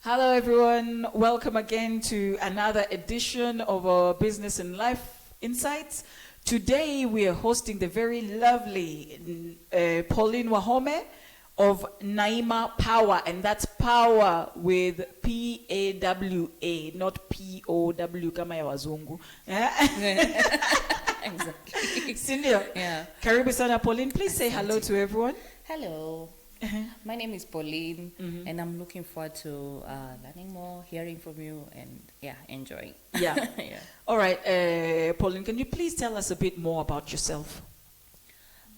Hello, everyone. Welcome again to another edition of our Business and Life Insights. Today, we are hosting the very lovely Pauline Wahome of Naimapawa, and that's power with P-A-W-A, not P-O-W kama ya wazungu. Exactly. Sindio? Yeah. Karibu sana, Pauline. Please say hello to everyone. Hello. My name is Pauline, and I'm looking forward to learning more, hearing from you, and enjoying. Yeah. Yeah. All right, Pauline, can you please tell us a bit more about yourself?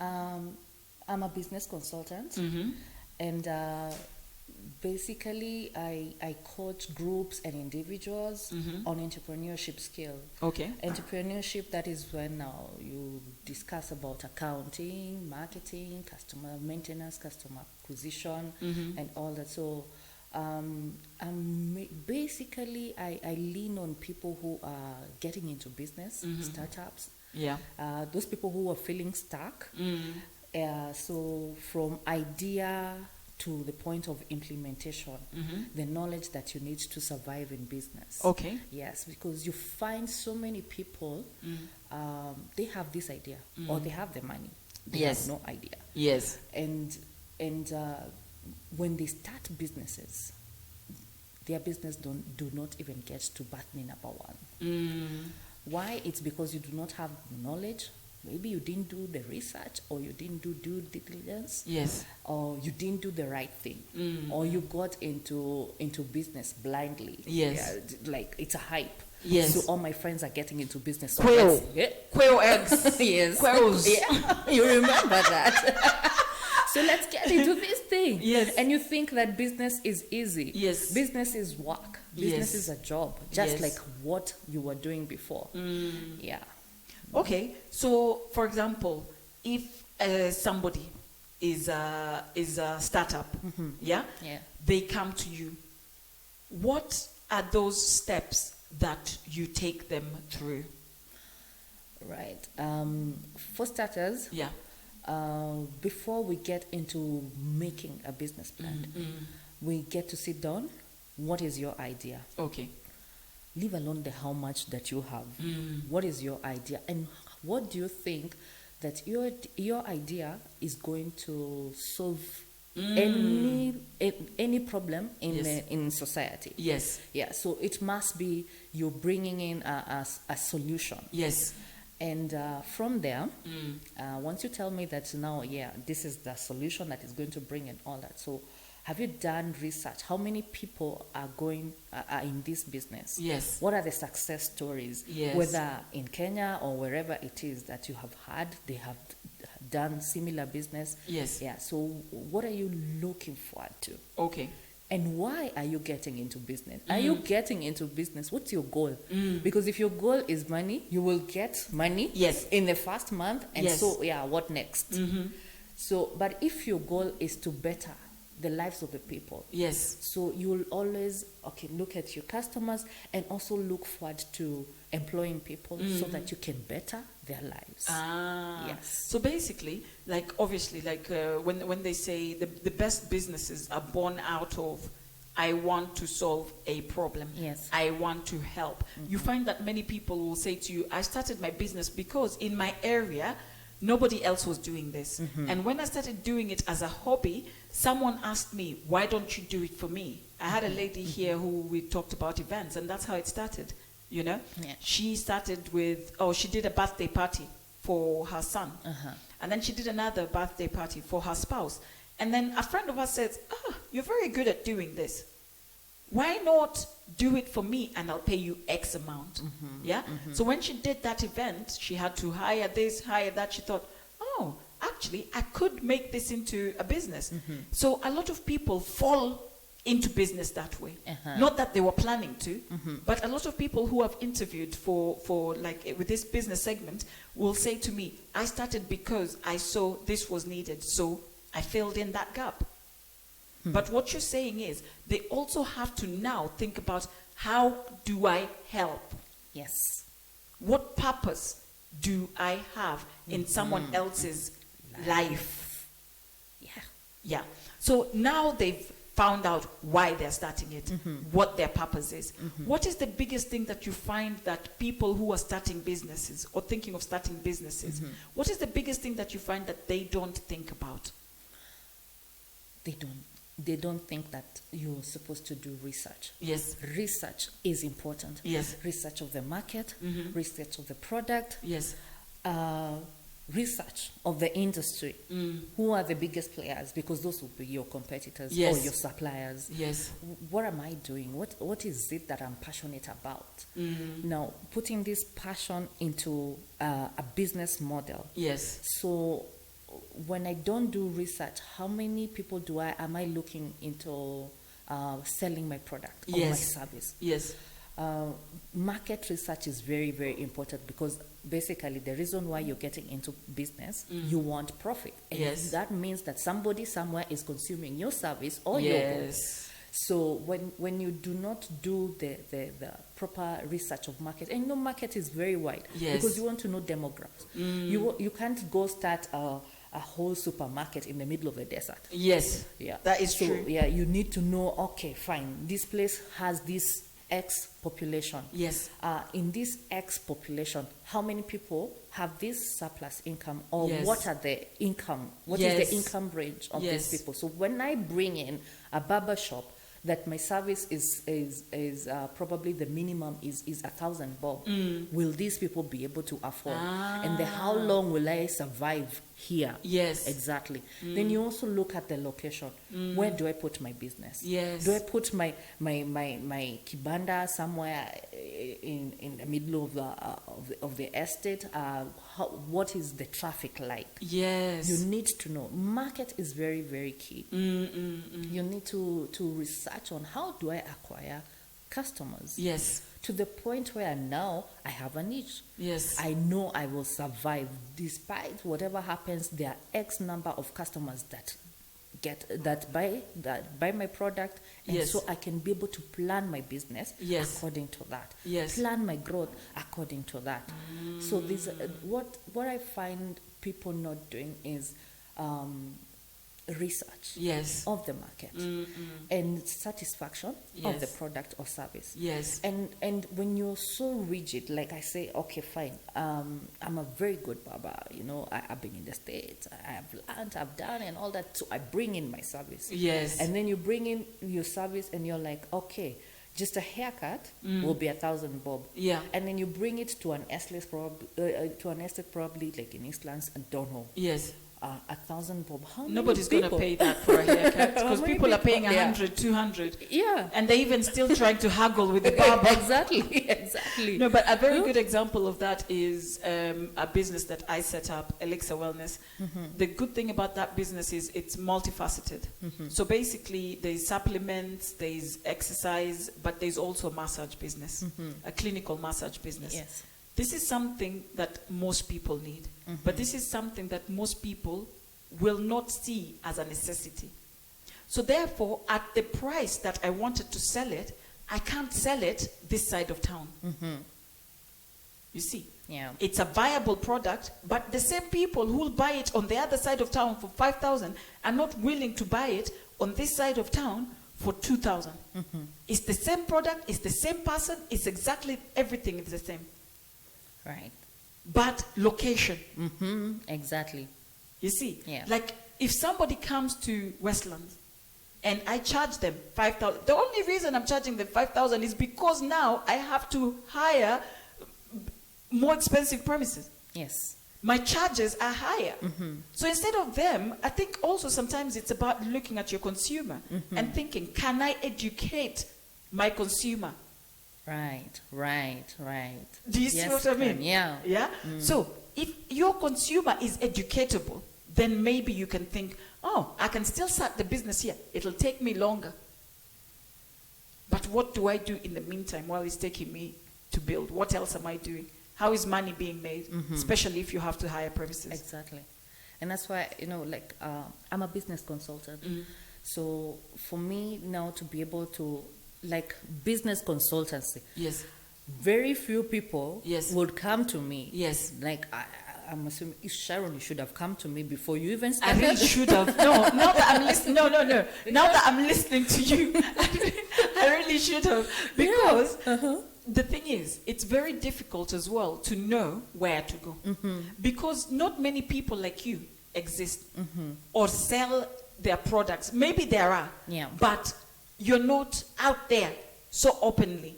I'm a business consultant, and basically I coach groups and individuals on entrepreneurship skill. Okay. Entrepreneurship, that is when now you discuss about accounting, marketing, customer maintenance, customer acquisition, and all that. So basically I lean on people who are getting into business, startups. Yeah. Those people who are feeling stuck. So from idea to the point of implementation, the knowledge that you need to survive in business. Okay. Yes, because you find so many people, they have this idea or they have the money. They have no idea. Yes. And when they start businesses, their business do not even get to button number one. Why? It's because you do not have knowledge. Maybe you didn't do the research, or you didn't do due diligence. Yes. Or you didn't do the right thing. Or you got into business blindly. Yes. Yeah, like it's a hype. Yes. So all my friends are getting into business. So Quail. yeah. Quail eggs. Yes. Quails. Yeah. You remember that. So let's get into this thing. Yes. And you think that business is easy. Yes. Business is work. Business is a job. Just Yes. like what you were doing before. Yeah. Okay. So, for example, if somebody is a startup, yeah, they come to you. What are those steps that you take them through? Right. For starters, Yeah. Before we get into making a business plan, we get to sit down. What is your idea? Okay. Leave alone the how much that you have. What is your idea? And what do you think that your idea is going to solve any problem in society? Yes. Yeah, so it must be you bringing in a solution. Yes. And from there, once you tell me that now, this is the solution that is going to bring in all that. So have you done research? How many people are in this business? Yes. What are the success stories? Yes. Whether in Kenya or wherever it is that you have had, they have done similar business. Yes. Yeah. So what are you looking forward to? Okay. And why are you getting into business? Are you getting into business? What's your goal? Because if your goal is money, you will get money in the first month. And so, what next? So, but if your goal is to better the lives of the people. Yes. So you will always, look at your customers and also look forward to employing people so that you can better their lives. Yes. So basically, obviously, when they say the best businesses are born out of, I want to solve a problem. Yes. I want to help. You find that many people will say to you, I started my business because in my area, nobody else was doing this. And when I started doing it as a hobby, someone asked me, why don't you do it for me? I had a lady here who we talked about events, and that's how it started, you know? Yeah. She started with, she did a birthday party for her son. And then she did another birthday party for her spouse. And then a friend of ours said, you're very good at doing this. Why not do it for me and I'll pay you X amount? So when she did that event, she had to hire this, hire that. She thought, actually, I could make this into a business. So a lot of people fall into business that way. Not that they were planning to, but a lot of people who have interviewed for with this business segment will say to me, I started because I saw this was needed, so I filled in that gap. But what you're saying is they also have to now think about, how do I help? Yes. What purpose do I have in someone else's life? Yeah. Yeah. So now they've found out why they're starting it, what their purpose is. What is the biggest thing that you find that people who are starting businesses or thinking of starting businesses, what is the biggest thing that you find that they don't think about? They don't think that you're supposed to do research. Yes. Research is important. Yes. Research of the market, research of the product, Yes. Research of the industry. Who are the biggest players? Because those will be your competitors or Yes. your suppliers. Yes. What am I doing? What is it that I'm passionate about? Now, putting this passion into a business model. Yes. So when I don't do research, how many people am I looking into selling my product or my service? Yes. Market research is very, very important, because basically the reason why you're getting into business, you want profit. And Yes. that means that somebody somewhere is consuming your service or your goods. So when you do not do the proper research of market, and market is very wide, Yes. because you want to know demographics. You can't go start a whole supermarket in the middle of the desert. Yes. Yeah, That is so, true. Yeah, you need to know, okay, fine, this place has this X population. Yes. In this X population, how many people have this surplus income, or Yes. what are the income? What Yes. is the income range of Yes. these people? So when I bring in a barber shop, that my service is probably the minimum is 1,000 bob. Will these people be able to afford? And how long will I survive here? Yes. Exactly. Then you also look at the location. Where do I put my business? Yes. Do I put my kibanda somewhere in the middle of the estate? What is the traffic like? Yes. You need to know. Market is very, very key. You need to research on how do I acquire customers. Yes. To the point where now I have a niche. Yes. I know I will survive despite whatever happens. There are X number of customers that buy my product, and Yes. so I can be able to plan my business Yes. according to that. Yes. Plan my growth according to that. So this what I find people not doing is research Yes. of the market and satisfaction of the Yes. product or service. Yes. And when you're so rigid, like I say, okay, fine, I'm a very good barber, I've been in the States, I've learned, I've done and all that, so I bring in my service. Yes. And then you bring in your service and you're like, okay, just a haircut will be 1,000 bob. Yeah. And then you bring it to an estate probably like in Eastlands, I don't know. Yes. 1,000 bob. How Nobody's many going to people? pay that for a haircut, because How many people are paying people? Yeah. 100, 200. Yeah. And they're even still trying to haggle with the barber. Exactly. No, but a very good example of that is a business that I set up, Elixir Wellness. The good thing about that business is it's multifaceted. So basically, there's supplements, there's exercise, but there's also a massage business, a clinical massage business. Yes. This is something that most people need, but this is something that most people will not see as a necessity. So therefore, at the price that I wanted to sell it, I can't sell it this side of town. You see? Yeah. It's a viable product, but the same people who will buy it on the other side of town for 5,000 are not willing to buy it on this side of town for 2,000. It's the same product, it's the same person, it's exactly everything is the same. Right. But location. Exactly. You see? Yeah. Like if somebody comes to Westlands and I charge them 5,000, the only reason I'm charging them 5,000 is because now I have to hire more expensive premises. Yes. My charges are higher. So instead of them, I think also sometimes it's about looking at your consumer and thinking, can I educate my consumer? Right. Do you see Yes, what I mean? yeah. Yeah? So if your consumer is educatable, then maybe you can think, oh, I can still start the business here. It'll take me longer. But what do I do in the meantime while it's taking me to build? What else am I doing? How is money being made? Especially if you have to hire premises. Exactly. And that's why, I'm a business consultant. So for me now to be able to, like business consultancy, Yes. very few people Yes. would come to me. Yes. Like, I'm assuming Sharon, you should have come to me before you even I started. really should have. No, now that I'm listening. No. Now that I'm listening to you, I really should have. Because the thing is, it's very difficult as well to know where to go. Because not many people like you exist or sell their products. Maybe there are, but you're not out there so openly.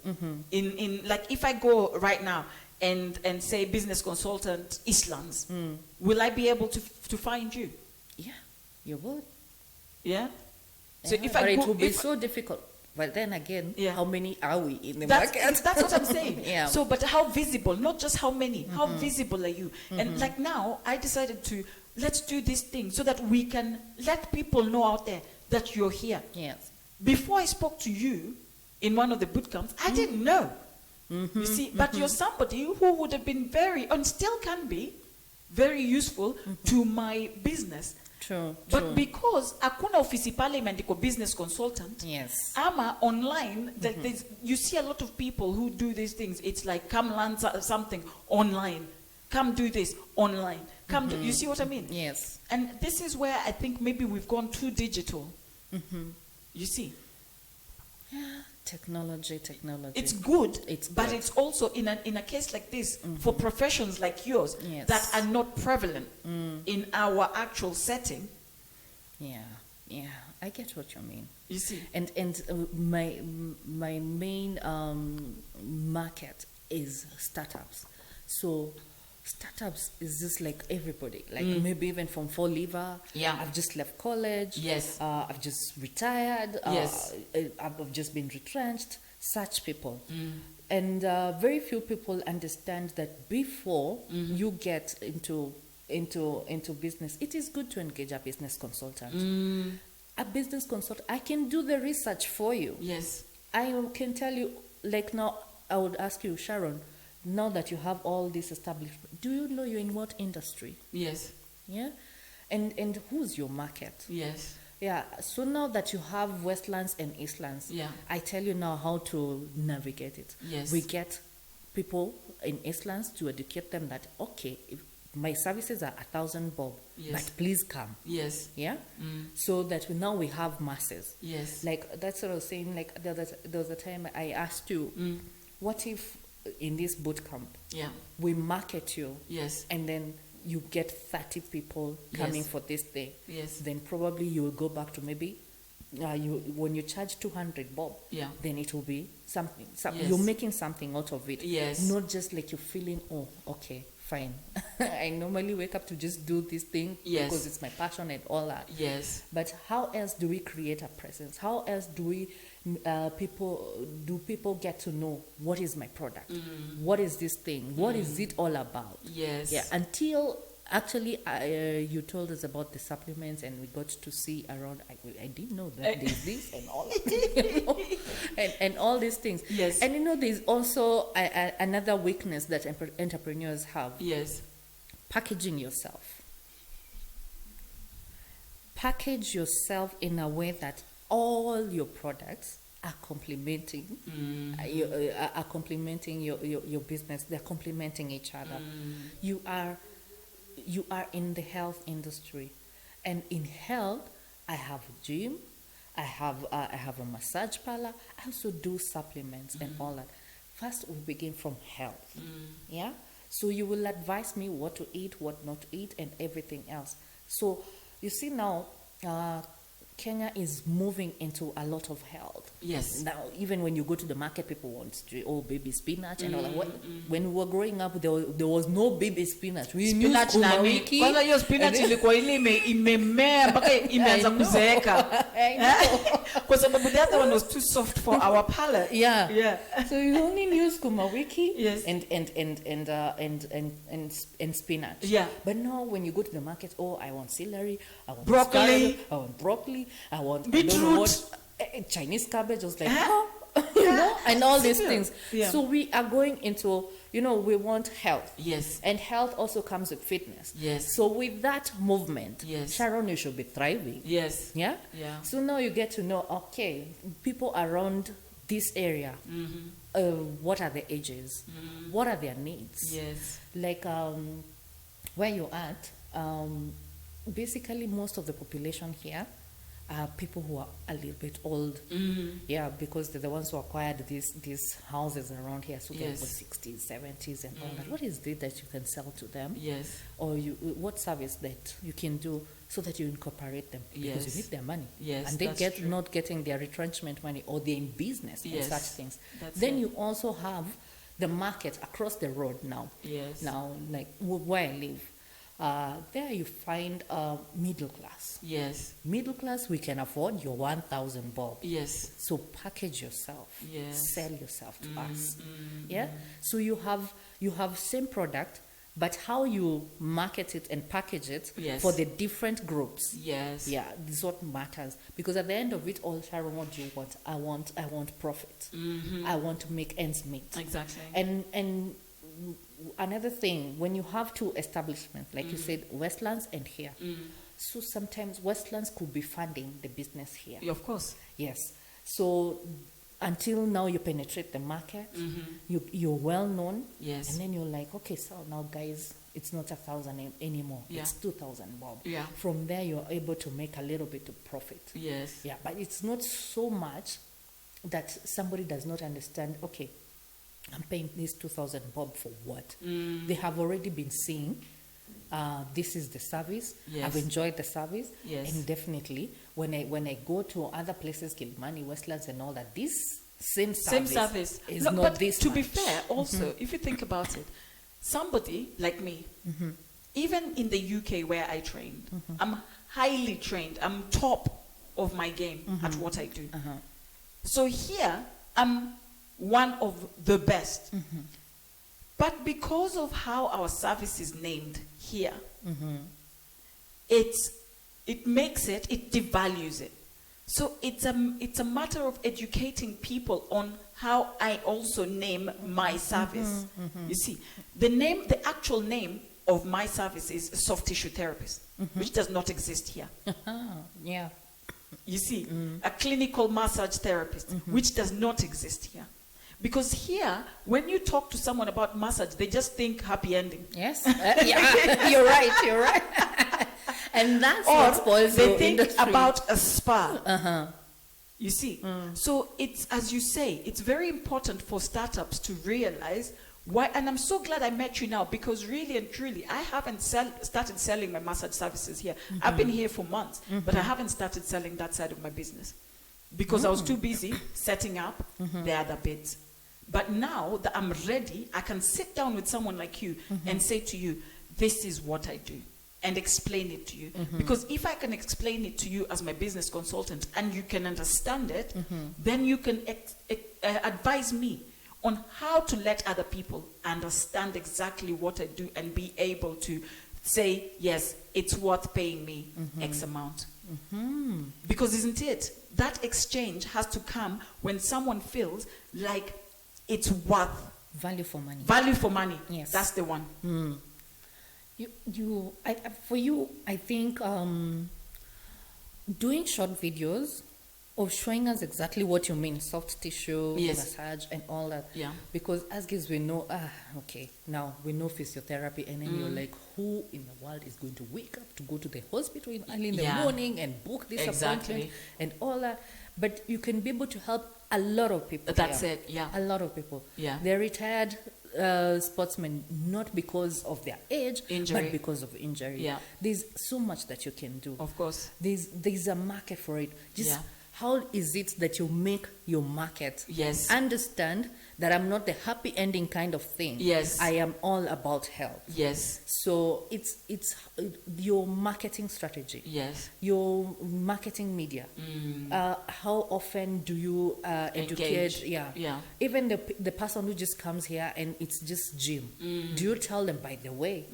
In like, if I go right now and say business consultant Islands, will I be able to find you? Yeah, you would. Yeah. So Yeah, if but I it go, would be so difficult. But then again, how many are we in the that's, market? that's what I'm saying. Yeah. So, but how visible? Not just how many. How visible are you? And like now, I decided to let's do this thing so that we can let people know out there that you're here. Yes. Before I spoke to you in one of the boot camps, I didn't know. You see, but you're somebody who would have been very, and still can be, very useful to my business. True. But because akuna ofisi pale imeandikwa business consultant, Yes. ama online, you see a lot of people who do these things. It's like, come learn something online, come do this online, come do, you see what I mean? Yes. And this is where I think maybe we've gone too digital. You see, Technology. it's good, but good. it's also in a case like this for professions like yours that are not prevalent in our actual setting. Yeah. I get what you mean. You see, And my main market is startups. So startups is just like everybody, like maybe even from Fall Lever. Yeah. I've just left college. Yes. I've just retired. Yes. I've just been retrenched. Such people. And very few people understand that before you get into business, it is good to engage a business consultant. A business consultant, I can do the research for you. yes, I can tell you, like now, I would ask you, Sharon, now that you have all this established, do you know you're in what industry? yes, Yeah? And who's your market? yes, Yeah, so now that you have Westlands and Eastlands, yeah, I tell you now how to navigate it. yes, We get people in Eastlands to educate them that, okay, if my services are 1,000 bob, yes, but please come. yes, Yeah? So that now we have masses. yes, Like, that's what I was saying. Like, there was a time I asked you, what if in this boot camp yeah, we market you yes, and then you get 30 people coming Yes. for this thing? yes, Then probably you will go back to maybe when you charge 200 bob, yeah, then it will be something. Yes. You're making something out of it. yes, Not just like you're feeling, oh, okay, fine. I normally wake up to just do this thing Yes. because it's my passion and all that. yes, But how else do we create a presence? How else do we people get to know what is my product? What is this thing? What is it all about? yes, Yeah, until actually you told us about the supplements and we got to see around. I didn't know that there's this and all of this, and all these things. Yes. And there's also another weakness that entrepreneurs have: yes, packaging yourself. Package yourself in a way that all your products are complementing are complementing your business. They're complementing each other. You are in the health industry, and in health I have a gym, I have a massage parlor. I also do supplements and all that. First we begin from health. Yeah, so you will advise me what to eat, what not to eat, and everything else. So you see now, Kenya is moving into a lot of health. yes, Now, even when you go to the market, people want baby spinach and all that. When we were growing up, there was no baby spinach. We knew spinach sukuma nani? wiki. Kwanza hiyo spinach ilikuwa ile imemea mpaka imeanza I know. kuzeeka. I know. Kwa sababu the other one was too soft for our palate. Yeah. Yeah. So you only knew sukuma wiki Yes. and spinach. Yeah. But now when you go to the market, I want celery, I want Broccoli. asparagus, I want broccoli, I want I don't know Beetroot. what, Chinese cabbage. I was like, Huh? and all these Yeah. things. Yeah. So we are going into, we want health. Yes. And health also comes with fitness. Yes. So with that movement, Yes. Sharon, you should be thriving. Yes. Yeah? Yeah. So now you get to know, okay, people around this area, what are their ages? What are their needs? Yes. Like, Where you're at, basically most of the population here are people who are a little bit old. Yeah, because they're the ones who acquired these houses around here. So they're Yes. 60s, 70s and all that. What is it that you can sell to them? Yes. Or what service that you can do so that you incorporate them? Because Yes. you need their money. Yes, And they that's get true. not getting their retrenchment money, or they're in business and Yes, such things. that's Then it. you also have the market across the road now. Yes. Now, like where I live, there you find middle class. Yes. Middle class, we can afford your 1,000 bob. Yes. So package yourself, Yes. sell yourself to us. Yeah. So you have same product, but how you market it and package it Yes. for the different groups. Yes. Yeah, this is what matters. Because at the end of it all, Sharon, what do you want? I want profit. I want to make ends meet. Exactly. And another thing, when you have two establishments, like you said, Westlands and here, so sometimes Westlands could be funding the business here. Yeah, of course. Yes. So until now you penetrate the market, you're well known, Yes. and then you're like, okay, so now guys, it's not 1,000 anymore. Yeah. It's 2,000 bob. Yeah. From there you're able to make a little bit of profit. Yes. Yeah, but it's not so much that somebody does not understand, okay, I'm paying this 2,000 bob for what? They have already been seeing, this is the service. Yes. I've enjoyed the service. Yes. And definitely, when I go to other places, Kilimani, Westlands and all that, this same service is No, not but this to be much. fair, also, if you think about it, somebody like me, even in the UK where I trained, I'm highly trained. I'm top of my game at what I do. So here, I'm one of the best. But because of how our service is named here, it devalues it. So it's a matter of educating people on how I also name my service. You see, the actual name of my service is soft tissue therapist, which does not exist here. Yeah. You see, a clinical massage therapist, which does not exist here. Because here, when you talk to someone about massage, they just think happy ending. Yes. Yeah. You're right. And that's Or what spoils they your think industry. about a spa. You see, so it's, as you say, it's very important for startups to realize why. And I'm so glad I met you now, because really and truly, I haven't started selling my massage services here. I've been here for months, but I haven't started selling that side of my business because I was too busy setting up the other bits. But now that I'm ready, I can sit down with someone like you and say to you, this is what I do, and explain it to you. Because if I can explain it to you as my business consultant and you can understand it, then you can advise me on how to let other people understand exactly what I do and be able to say, yes, it's worth paying me X amount. Because isn't it? That exchange has to come when someone feels like it's worth value for money. value for money. Yes. That's the one. For you, I think doing short videos of showing us exactly what you mean, soft tissue, Yes. massage, and all that. Yeah. Because as kids, we know, okay, now we know physiotherapy, and then you're like, who in the world is going to wake up to go to the hospital early in the Yeah. morning and book this Exactly. appointment and all that? But you can be able to help a lot of people. That's here. it, yeah. A lot of people. Yeah. They're retired sportsmen, not because of their age, Injury. but because of injury. Yeah. There's so much that you can do. Of course. There's a market for it. Just Yeah. how is it that you make your market Yes. understand that I'm not the happy ending kind of thing. Yes. I am all about health. Yes. So it's your marketing strategy, Yes. your marketing media. How often do you educate? Engage. Yeah. Yeah. Even the person who just comes here and it's just gym. Do you tell them, by the way,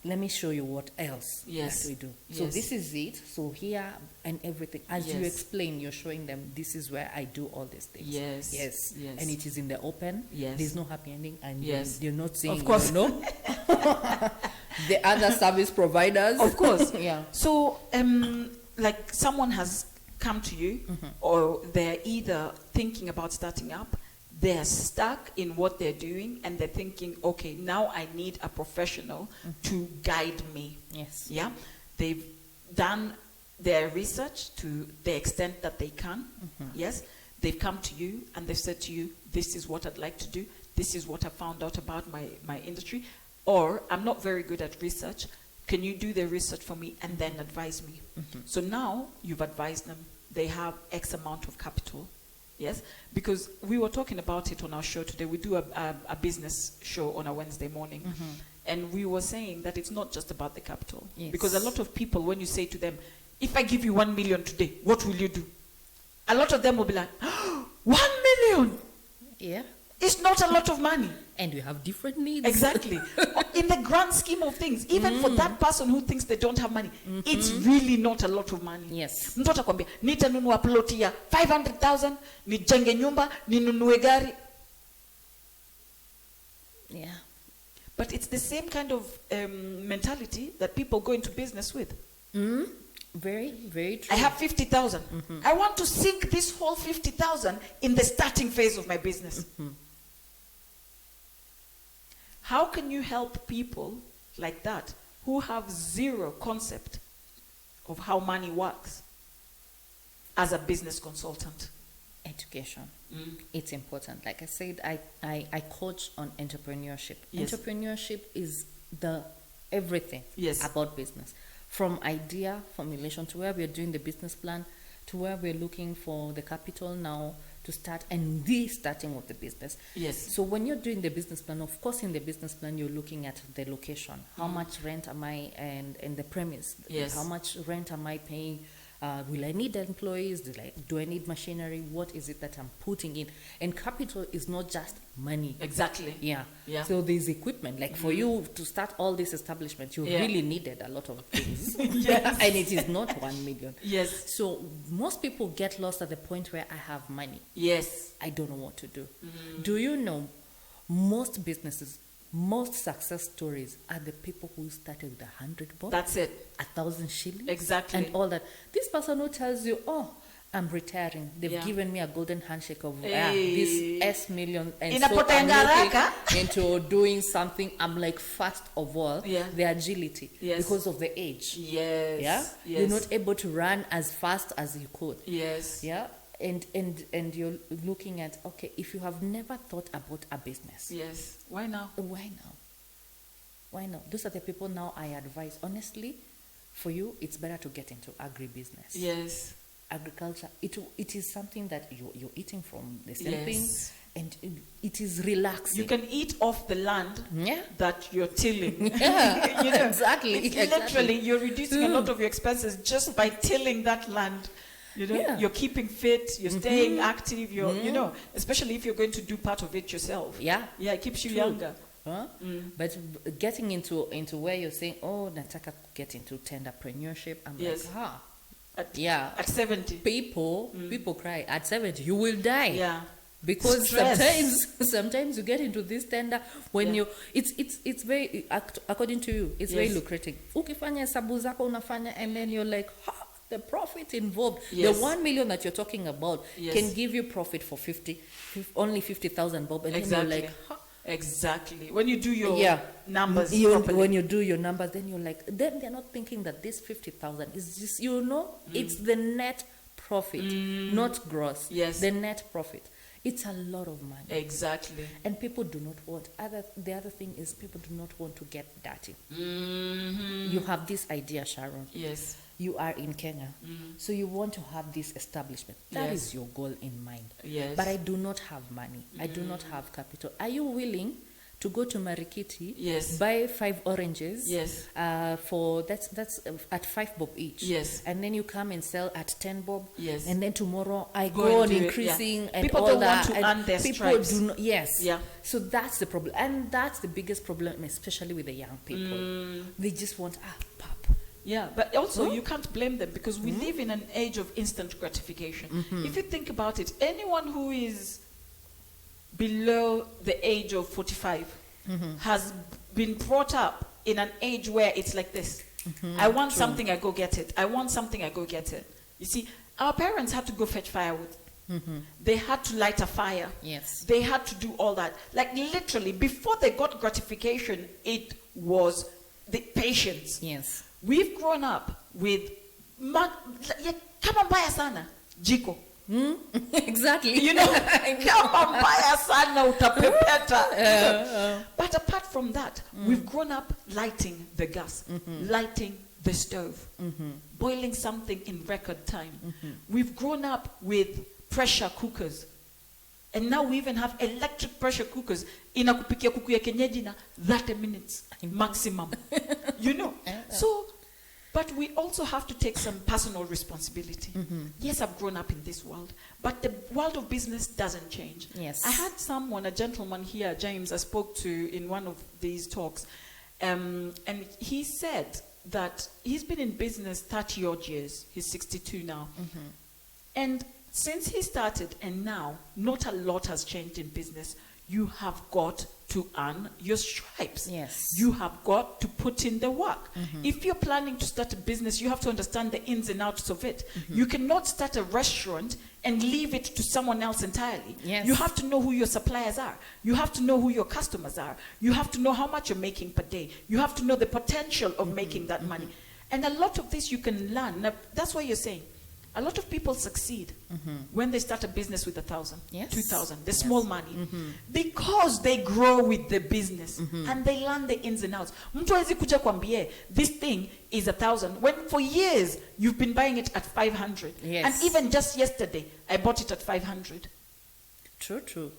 let me show you what else Yes. that we do. So Yes. this is it. So here and everything. As you Yes. explain, you're showing them this is where I do all these things. Yes. Yes. Yes. And it is in the open. Yes. There's no happy ending, and Yes. you're not saying, Of course. no. The other service providers. Of course. Yeah. So, like someone has come to you, or they're either thinking about starting up, they're stuck in what they're doing and they're thinking, okay, now I need a professional to guide me. Yes. Yeah. They've done their research to the extent that they can. Yes. They've come to you and they've said to you, this is what I'd like to do. This is what I found out about my industry. Or I'm not very good at research. Can you do the research for me and then advise me? So now you've advised them. They have X amount of capital. Yes, because we were talking about it on our show today. We do a business show on a Wednesday morning. And we were saying that it's not just about the capital. Yes. Because a lot of people, when you say to them, if I give you 1 million today, what will you do? A lot of them will be like, 1 million? Yeah. It's not a lot of money. And we have different needs. Exactly. In the grand scheme of things, even for that person who thinks they don't have money, it's really not a lot of money. Yes. Mtu atakwambia, nitanunua ploti ya 500,000, nijenge nyumba, ninunue gari. Yeah. But it's the same kind of mentality that people go into business with. Very, very true. I have 50,000. I want to sink this whole 50,000 in the starting phase of my business. How can you help people like that who have zero concept of how money works as a business consultant? Education. It's important. Like I said, I coach on entrepreneurship. Yes. Entrepreneurship is the everything about business. From idea formulation to where we're doing the business plan, to where we're looking for the capital now to start, and the starting of the business. Yes. So when you're doing the business plan, of course in the business plan you're looking at the location. How much rent am I, and the premise. Yes. How much rent am I paying? Will I need employees? Do I need machinery? What is it that I'm putting in? And capital is not just money. Exactly. Yeah. Yeah. So there's equipment. Like for you to start all this establishment, you really needed a lot of things. Yes. And it is not 1 million. Yes. So most people get lost at the point where I have money. Yes. I don't know what to do. Do you know most businesses, most success stories are the people who started with 100 bob? That's it. 1,000 shillings? Exactly. And all that. This person who tells you, oh, I'm retiring. They've Yeah. given me a golden handshake of Hey. this S million. And Inapotenga so I'm haraka. looking into doing something. I'm like, first of all, Yeah. the agility. Yes. Because of the age. Yes. Yeah? Yes. You're not able to run as fast as you could. Yes. Yeah? And you're looking at, okay, if you have never thought about a business, Yes. Why now? why now? Why not? Those are the people now I advise. Honestly, for you, it's better to get into agribusiness. Yes. Agriculture, it is something that you're eating from the same Yes. thing, and it is relaxing. You can eat off the land Yeah. that you're tilling. Yeah, You know, exactly. it's exactly. literally, you're reducing a lot of your expenses just by tilling that land. You know, Yeah. you're keeping fit, you're staying active, you know, especially if you're going to do part of it yourself. Yeah. Yeah, it keeps you True. younger. Huh? But getting into where you're saying, oh, Nataka get into tenderpreneurship, I'm Yes. like, At, yeah. At 70. People cry at 70, you will die. Yeah. Because Stress. sometimes you get into this tender when Yeah. it's very, according to you, it's very Yes. lucrative. Ukifanya hesabu zako unafanya, and then you're like, the profit involved. Yes. The 1 million that you're talking about Yes. can give you profit for only 50,000 bob, and Exactly. then you're like, Exactly. When you do your yeah, numbers properly. when you do your numbers, then you're like, then they're not thinking that this 50,000 is just, it's the net profit, not gross. Yes. The net profit. It's a lot of money. Exactly. And people do not want, the other thing is people do not want to get dirty. You have this idea, Sharon. Yes. You are in Kenya, so you want to have this establishment. That Yes. is your goal in mind. Yes. But I do not have money. I do not have capital. Are you willing to go to Marikiti, Yes. buy 5 oranges, Yes. for that's at 5 bob each, Yes. and then you come and sell at 10 bob, Yes. and then tomorrow I Go go and on do it, increasing, yeah. and People all don't that. want to and earn their people stripes. do not. Yes. Yeah. So that's the problem, and that's the biggest problem, especially with the young people. They just want pop. Yeah, but also you can't blame them because we live in an age of instant gratification. If you think about it, anyone who is below the age of 45 has been brought up in an age where it's like this. I want something, I go get it. I want something, I go get it. You see, our parents had to go fetch firewood. They had to light a fire. Yes. They had to do all that. Like literally, before they got gratification, it was the patience. Yes. We've grown up with kama mbaya sana jiko. Exactly. You know, kama mbaya sana utapepeta. But apart from that, we've grown up lighting the gas, lighting the stove, boiling something in record time. We've grown up with pressure cookers. And now we even have electric pressure cookers. Inakupikia kuku ya kienyeji na 30 minutes maximum. You know. So, but we also have to take some personal responsibility. Yes, I've grown up in this world, but the world of business doesn't change. Yes. I had someone, a gentleman here, James, I spoke to in one of these talks, and he said that he's been in business 30 odd years. He's 62 now. And since he started and now, not a lot has changed in business. You have got to earn your stripes. Yes. You have got to put in the work. If you're planning to start a business, you have to understand the ins and outs of it. You cannot start a restaurant and leave it to someone else entirely. Yes. You have to know who your suppliers are. You have to know who your customers are. You have to know how much you're making per day. You have to know the potential of making that money. And a lot of this you can learn. Now, that's why you're saying a lot of people succeed when they start a business with 1,000, Yes. 2,000, the small money, because they grow with the business and they learn the ins and outs. Mtu hawezi kuja kuambie this thing is 1,000 when for years you've been buying it at 500. Yes. And even just yesterday, I bought it at 500 True.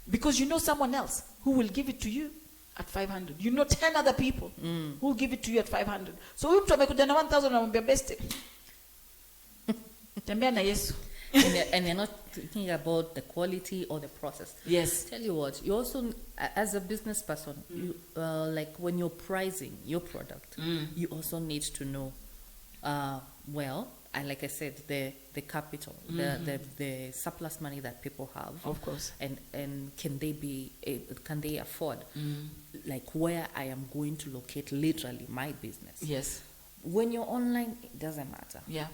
because you know someone else who will give it to you at 500. You know 10 other people who will give it to you at 500. So huyu mtu amekuja na 1,000 anamwambia best. Tembea na Yesu. And you're not thinking about the quality or the process. Yes. Tell you what, you also, as a business person, you like when you're pricing your product, you also need to know, like I said, the capital, the surplus money that people have, Of course. and can they afford, like where I am going to locate literally my business. Yes. When you're online, it doesn't matter. Yeah.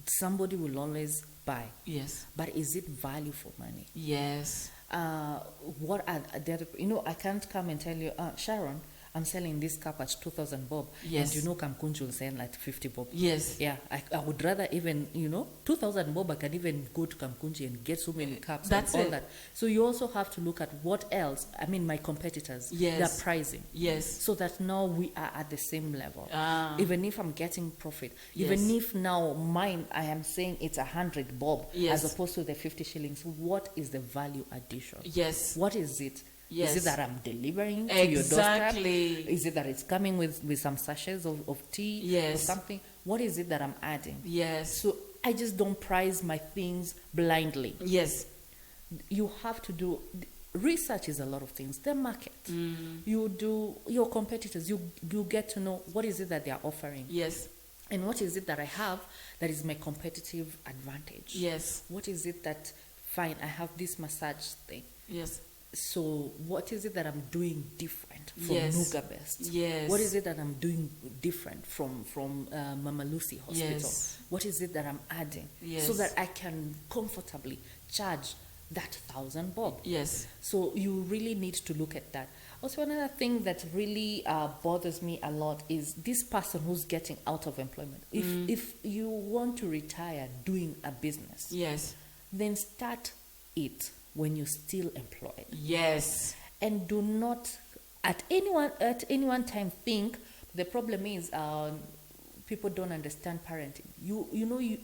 Somebody will always buy. Yes. But is it value for money? Yes. What are the, I can't come and tell you, Sharon, I'm selling this cup at 2,000 bob. Yes. And Kamkunji will sell like 50 bob. Yes. Yeah, I would rather even, 2,000 bob, I can even go to Kamkunji and get so many cups. That's and all it. that. So you also have to look at what else, my competitors, Yes. their pricing. Yes. So that now we are at the same level. Even if I'm getting profit, Yes. even if now mine, I am saying it's 100 bob Yes. as opposed to the 50 shillings, what is the value addition? Yes. What is it? Yes. Is it that I'm delivering to your doorstep? Exactly. Is it that it's coming with some sachets of tea Yes. or something? What is it that I'm adding? Yes. So I just don't price my things blindly. Yes. You have to do research is a lot of things. The market. You do your competitors. You get to know what is it that they are offering. Yes. And what is it that I have that is my competitive advantage? Yes. What is it that, fine, I have this massage thing. Yes. So what is it that I'm doing different from Yes. Nuga Best? Yes. What is it that I'm doing different from Mama Lucy Hospital? Yes. What is it that I'm adding? Yes. So that I can comfortably charge that 1,000 bob. Yes. So you really need to look at that. Also, another thing that really bothers me a lot is this person who's getting out of employment. If you want to retire doing a business, Yes. then start it when you're still employed. Yes. And do not at any one time think the problem is people don't understand parenting. You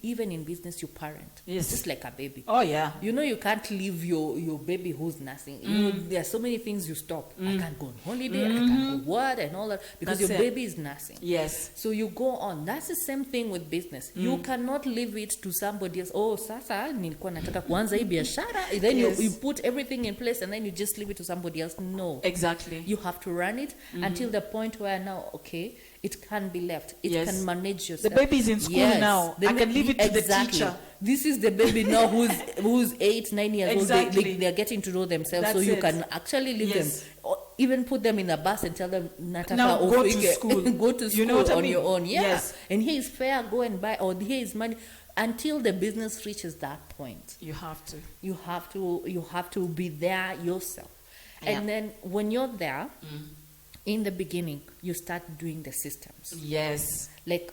even in business you parent. Yes. It's just like a baby. Oh yeah. You can't leave your baby who's nursing. There are so many things you stop. I can't go on holiday, I can't go what and all that because That's your it. baby is nursing. Yes. So you go on. That's the same thing with business. You cannot leave it to somebody else. Oh, sasa nilikuwa nataka kuanza hii biashara. Then Yes. you put everything in place and then you just leave it to somebody else. No. Exactly. You have to run it until the point where now, okay, it can be left. It Yes. can manage The yourself. baby is in school now. I can leave it to the Exactly. teacher. This is the baby now who's 8, 9 years Exactly. old. They're getting to know themselves. That's so you it. can actually leave Yes. them. Or even put them in a bus and tell them, Nataka, Now go to okay, school. go to school You know what I on mean? your own. Yeah. Yes. And here is fair, go and buy, or here is money. until the business reaches that point. You have to. You have to be there yourself. Yeah. And then when you're there, in the beginning, you start doing the systems. Yes. Like,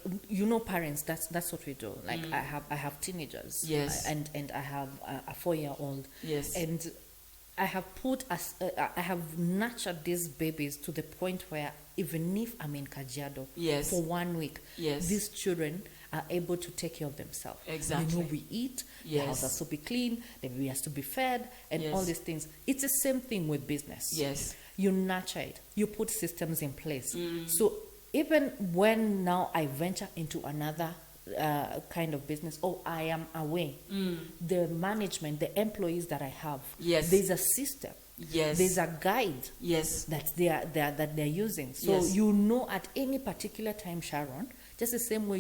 parents, that's what we do. Like, I have teenagers. Yes. And I have a 4-year-old. Yes. And I have nurtured these babies to the point where even if I'm in Kajiado Yes. for 1 week, Yes. these children are able to take care of themselves. Exactly. We eat, the Yes. house has to be clean, the baby has to be fed, and Yes. all these things. It's the same thing with business. Yes. You nurture it. You put systems in place. So even when now I venture into another kind of business, or I am away, the management, the employees that I have, Yes. there's a system. Yes. There's a guide Yes. that they're using. So Yes. at any particular time, Sharon, just the same way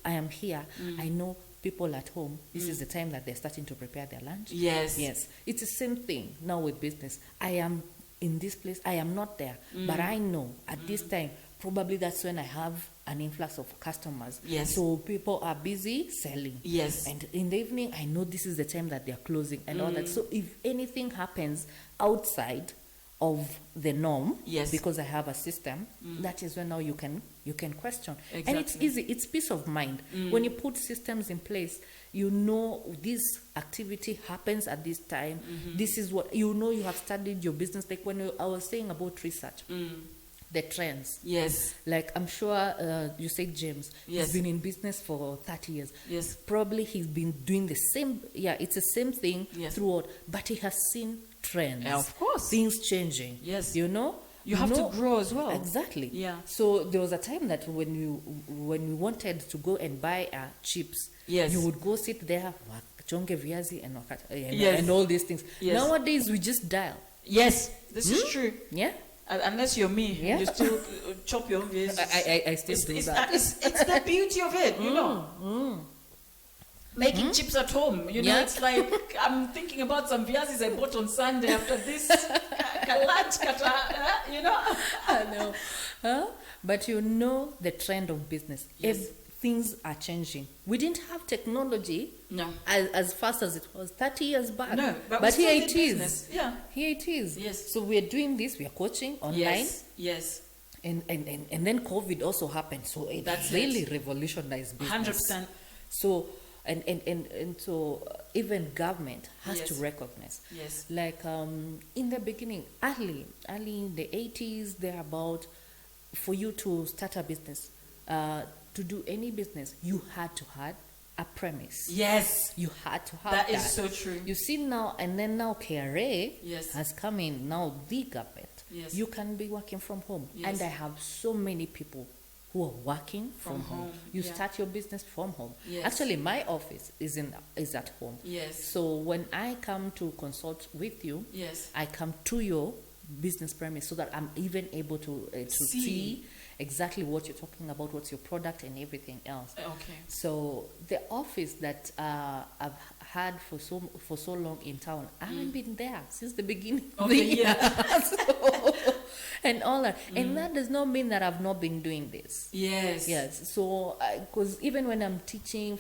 I am here, I know people at home, this is the time that they're starting to prepare their lunch. Yes. Yes. It's the same thing now with business. I am in this place, I am not there, but I know at this time, probably that's when I have an influx of customers. Yes. So people are busy selling. Yes. And in the evening, I know this is the time that they're closing and all that. So if anything happens outside of the norm, Yes. because I have a system, that is when now you can question. Exactly. And it's easy. It's peace of mind. When you put systems in place, this activity happens at this time. This is what, you have studied your business. Like when I was saying about research, the trends. Yes. Like I'm sure you said James, Yes. he's been in business for 30 years. Yes. Probably he's been doing the same, it's the same thing Yes. throughout, but he has seen trends. Yeah, of course. Things changing. Yes. You have to grow as well. Exactly. Yeah. So there was a time that when we wanted to go and buy chips, Yes. you would go sit there, chonge viazi and Yes. and all these things. Yes. Nowadays we just dial. Yes. This is true. Yeah. Unless you're me, Yeah. you still chop your own veggies. I still do that. It's the beauty of it, Making chips at home, Yeah. it's like I'm thinking about some viazis I bought on Sunday after this lunch, I know. Huh? But the trend of business. Yes. If things are changing. We didn't have technology No. as fast as it was 30 years back. No, but but we here still it did is. business. Yeah. Here it is. Yes. So we're doing this, we are coaching online. Yes. Yes. And then COVID also happened. So it That's really it. revolutionized business. 100%. So and so even government has Yes. to recognize. Yes. Like in the beginning, early in the 80s, thereabout, for you to start a business, to do any business, you had to have a premise. Yes. You had to have That is so true. You see now, and then now KRA Yes. has come in, now the government. Yes. You can be working from home. Yes. And I have so many people who are working from home. You yeah. start your business from home. Yes. Actually, my office is at home. Yes. So when I come to consult with you, Yes. I come to your business premise so that I'm even able to see exactly what you're talking about, what's your product and everything else. Okay. So the office that I've had for so long in town, I haven't been there since the beginning of the year. And all that. And that does not mean that I've not been doing this. Yes. Yes. So, because even when I'm teaching,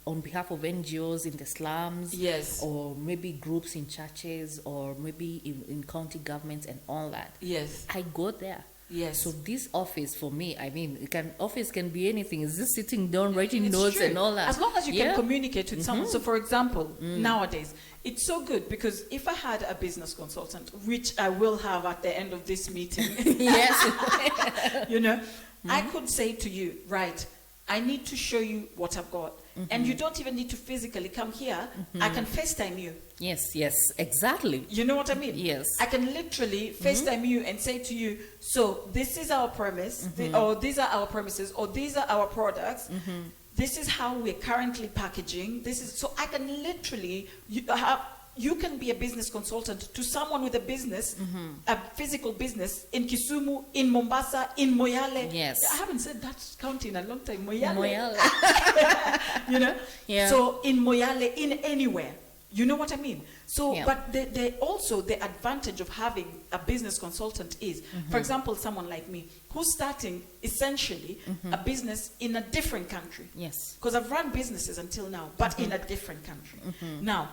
on behalf of NGOs in the slums, Yes. or maybe groups in churches, or maybe in county governments and all that, Yes. I go there. Yes. So this office for me, I mean, office can be anything. It's just sitting down, writing It's notes true. and all that. As long as you can communicate with someone. So, for example, Mm. nowadays, it's so good because if I had a business consultant, which I will have at the end of this meeting, Yes. I could say to you, right, I need to show you what I've got. And you don't even need to physically come here. I can FaceTime you. Yes, exactly. You know what I mean? Yes. I can literally FaceTime you and say to you, so this is our premise, or these are our premises, or these are our products. This is how we're currently packaging. So I can literally, you can be a business consultant to someone with a business, a physical business in Kisumu, in Mombasa, in Moyale. Yes. I haven't said that county in a long time. Moyale. Moyale. You know? Yeah. So in Moyale, in anywhere. You know what I mean? So, Yeah. but they also, the advantage of having a business consultant is, for example, someone like me, who's starting essentially a business in a different country. Yes. Because I've run businesses until now, but in a different country. Now,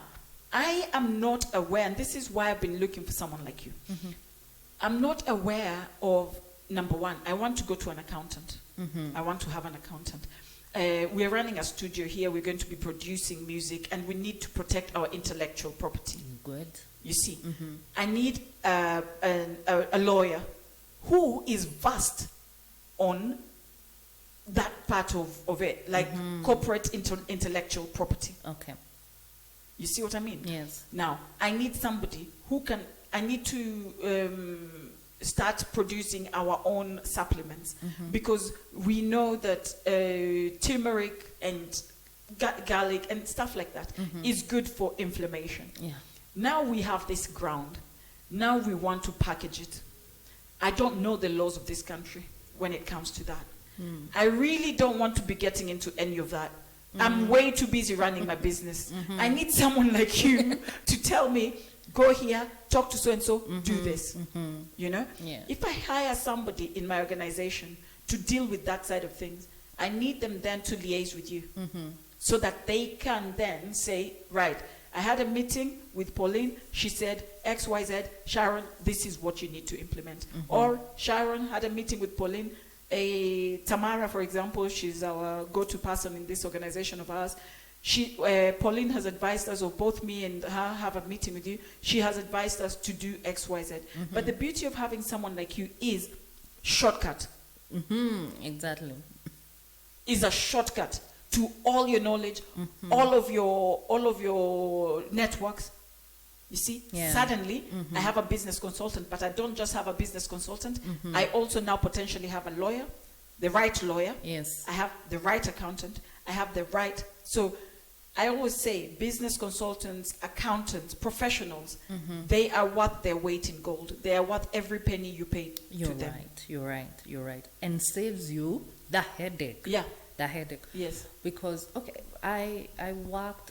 I am not aware, and this is why I've been looking for someone like you. I'm not aware of, number one, I want to go to an accountant. I want to have an accountant. We're running a studio here. We're going to be producing music, and we need to protect our intellectual property. Good. You see, I need a lawyer who is vast on that part of it, like corporate intellectual property. Okay. You see what I mean? Yes. Now, I need somebody who can, I need to start producing our own supplements because we know that turmeric and garlic and stuff like that is good for inflammation. Yeah. Now we have this ground. Now we want to package it. I don't know the laws of this country when it comes to that. I really don't want to be getting into any of that. I'm way too busy running my business. I need someone like you to tell me, go here, talk to so-and-so, do this. You know? Yeah. If I hire somebody in my organization to deal with that side of things, I need them then to liaise with you so that they can then say, right, I had a meeting with Pauline. She said, X, Y, Z, Sharon, this is what you need to implement. Or Sharon had a meeting with Pauline. Tamara, for example, she's our go-to person in this organization of ours. Pauline has advised us, or both me and her have a meeting with you. She has advised us to do X, Y, Z. But the beauty of having someone like you is shortcut. Exactly. Is a shortcut to all your knowledge, all of your networks. You see, suddenly I have a business consultant, but I don't just have a business consultant. I also now potentially have a lawyer, the right lawyer. Yes. I have the right accountant. I have the right. So I always say business consultants, accountants, professionals, they are worth their weight in gold. They are worth every penny you pay to them. You're right. And saves you the headache. Yeah. The headache. Yes. Because, okay, I've worked,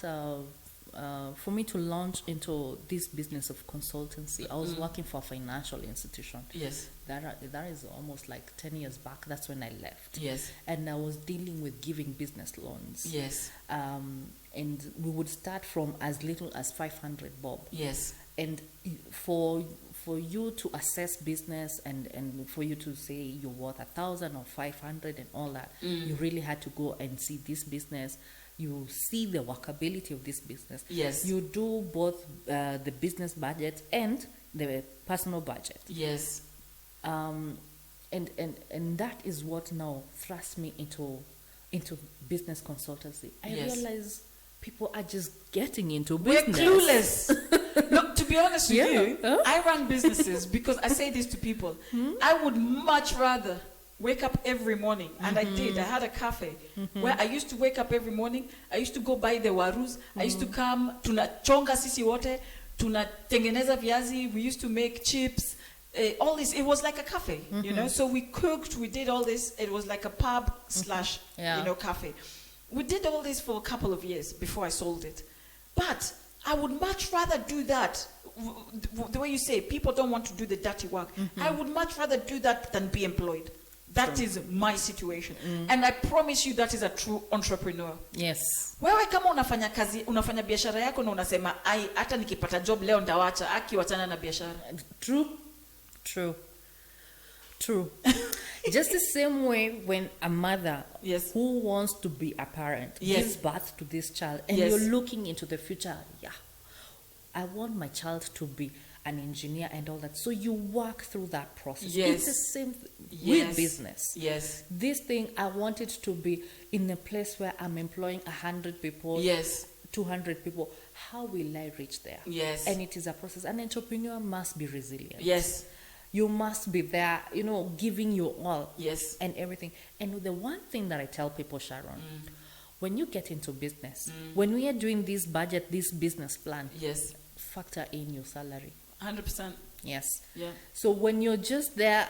for me to launch into this business of consultancy, I was working for a financial institution. Yes. That is almost like 10 years back. That's when I left. Yes. And I was dealing with giving business loans. Yes. And we would start from as little as 500 bob. Yes. And for you to assess business and for you to say you're worth 1,000 or 500 and all that, you really had to go and see this business. You see the workability of this business. Yes. You do both the business budget and the personal budget. Yes. And that is what now thrusts me into business consultancy. I realize people are just getting into business. We're clueless. Look, to be honest with you, I run businesses because I say this to people. I would much rather wake up every morning, and I did. I had a cafe where I used to wake up every morning. I used to go buy the warus. I used to come, tunachonga sisi wote, tunatengeneza viazi. We used to make chips. All this, it was like a cafe, you know. So we cooked, we did all this. It was like a pub slash, cafe. We did all this for a couple of years before I sold it. But I would much rather do that. The way you say, people don't want to do the dirty work. I would much rather do that than be employed. That is my situation. And I promise you that is a true entrepreneur. Yes. Wewe kama unafanya biashara yako na unasema, hata nikipata job leo ndawacha, wachana na biashara. True. Just the same way when a mother who wants to be a parent gives birth to this child and you're looking into the future, I want my child to be an engineer and all that. So you work through that process. It's the same with business. Yes. This thing, I want it to be in a place where I'm employing 100 people. 200 people. How will I reach there? And it is a process. An entrepreneur must be resilient. You must be there, giving you all. And everything. And the one thing that I tell people, Sharon, when you get into business, when we are doing this budget, this business plan, factor in your salary. 100%. Yes. Yeah. So when you're just there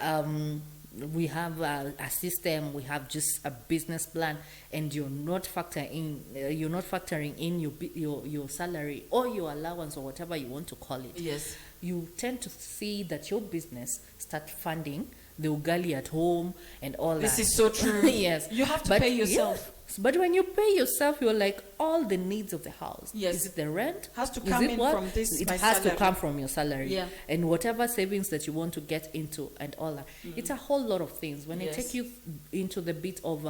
we have a system, we have just a business plan, and you're not factoring in your salary or your allowance or whatever you want to call it. Yes. You tend to see that your business start funding the ugali at home and all that. This is so true. Yes. You have to pay yourself. Yes. But when you pay yourself, you're like, all the needs of the house. Yes. Is it the rent? Has to come in from this. It my has salary. to come from your salary. Yeah. And whatever savings that you want to get into and all that. It's a whole lot of things. When I Yes. take you into the bit of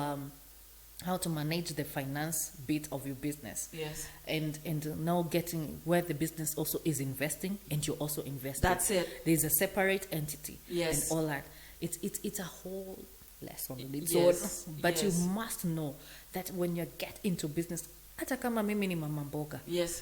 how to manage the finance bit of your business. Yes. And now getting where the business also is investing and you're also investing. That's it. There's a separate entity. Yes. And all that. It's a whole lesson on its Yes. own. But you Yes. must know that when you get into business, hata kama mimi ni mama mboga, Yes.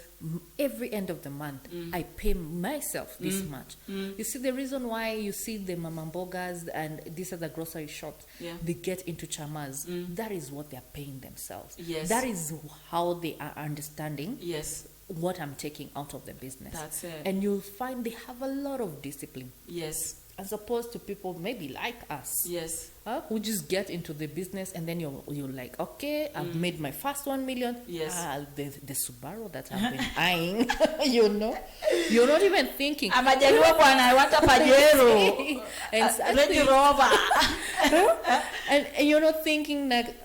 every end of the month I pay myself this much. You see, the reason why you see the mama mbogas and these other grocery shops, Yeah. they get into chamas, that is what they are paying themselves. Yes. That is how they are understanding Yes. what I'm taking out of the business. That's it. And you'll find they have a lot of discipline, Yes. as opposed to people maybe like us. Yes. Who just get into the business and then you're like, okay, I've made my first 1 million. Yes. The Subaru that I've been eyeing, you're not even thinking. Amajaliwa bwana, I want a Pajero. and, Range Rover. and you're not thinking like,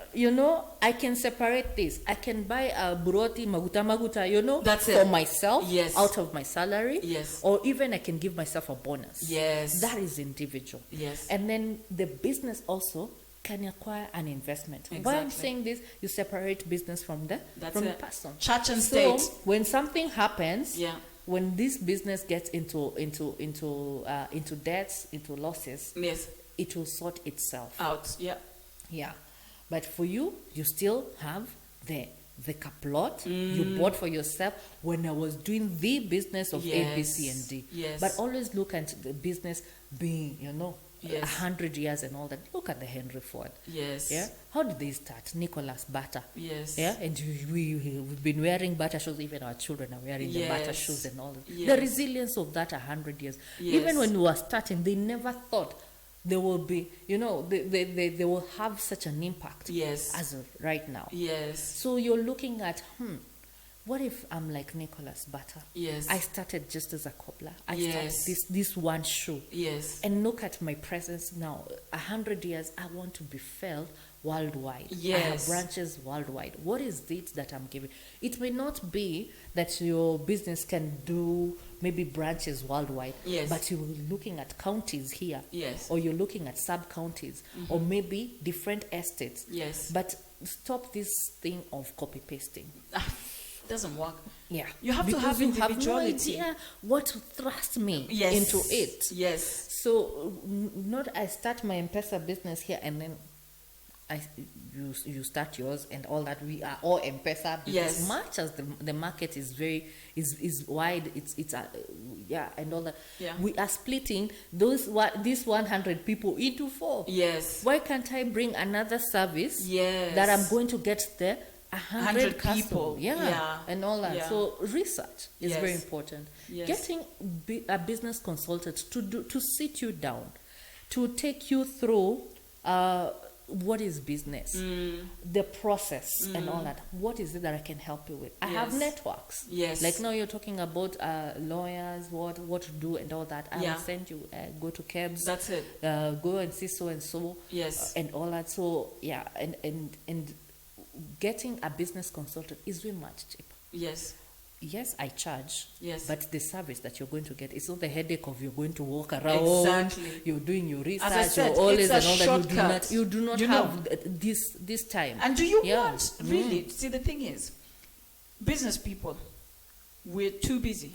I can separate this. I can buy a buroti maguta, That's for it. myself, Yes. out of my salary. Yes. Or even I can give myself a bonus. Yes. That is individual. Yes. And then the business also can acquire an investment. Why I'm Exactly. saying this, you separate business from the That's from it. the person. Church and So state. when something happens, Yeah. when this business gets into debts, into losses, Yes. it will sort itself. Out. Yeah. Yeah. But for you, you still have the caplot you bought for yourself when I was doing the business of A, B, C, and D. Yes. But always look at the business being, Yes. 100 years and all that. Look at the Henry Ford. Yes. Yeah. How did they start? Nicholas Butter. Yes. Yeah. And we've been wearing butter shoes. Even our children are wearing the butter Yes. shoes and all that. Yes. The resilience of that 100 years. Yes. Even when we were starting, they never thought they will be, they will have such an impact Yes. as of right now. Yes. So you're looking at, what if I'm like Nicholas Butter? Yes. I started just as a cobbler. I Yes. started this one shoe. Yes. And look at my presence now. 100 years, I want to be felt worldwide. I have Yes. branches worldwide. What is it that I'm giving? It may not be that your business can do maybe branches worldwide, Yes. but you're looking at counties here, Yes. or you're looking at sub-counties, or maybe different estates. Yes. But stop this thing of copy-pasting. Doesn't work. Yeah. You have to Because have you individuality. have no idea what to thrust me Yes. into it. Yes. So not I start my M-Pesa business here and then you start yours and all that. We are all M-Pesa because Yes. much as the market is very is wide, it's and all that. Yeah. We are splitting these 100 people into 4. Yes. Why can't I bring another service Yes. that I'm going to get there 100 people. Yeah. and all that. Yeah. So research is Yes. very important. Yes. Getting a business consultant to sit you down, to take you through what is business, the process and all that. What is it that I can help you with? I have Yes. networks. Yes. Like now you're talking about lawyers, what to do and all that. I Yeah. will send you, go to KEBS. That's it. Go and see so and so. Yes. And all that. So yeah, and getting a business consultant is very much cheaper. Yes. Yes, I charge. Yes. But the service that you're going to get, it's not the headache of you're going to walk around. Exactly. You're doing your research. As I said, you're always it's a and all that. shortcut. You do not You know. have this time. And do you Yeah. want, really, see the thing is, business people, we're too busy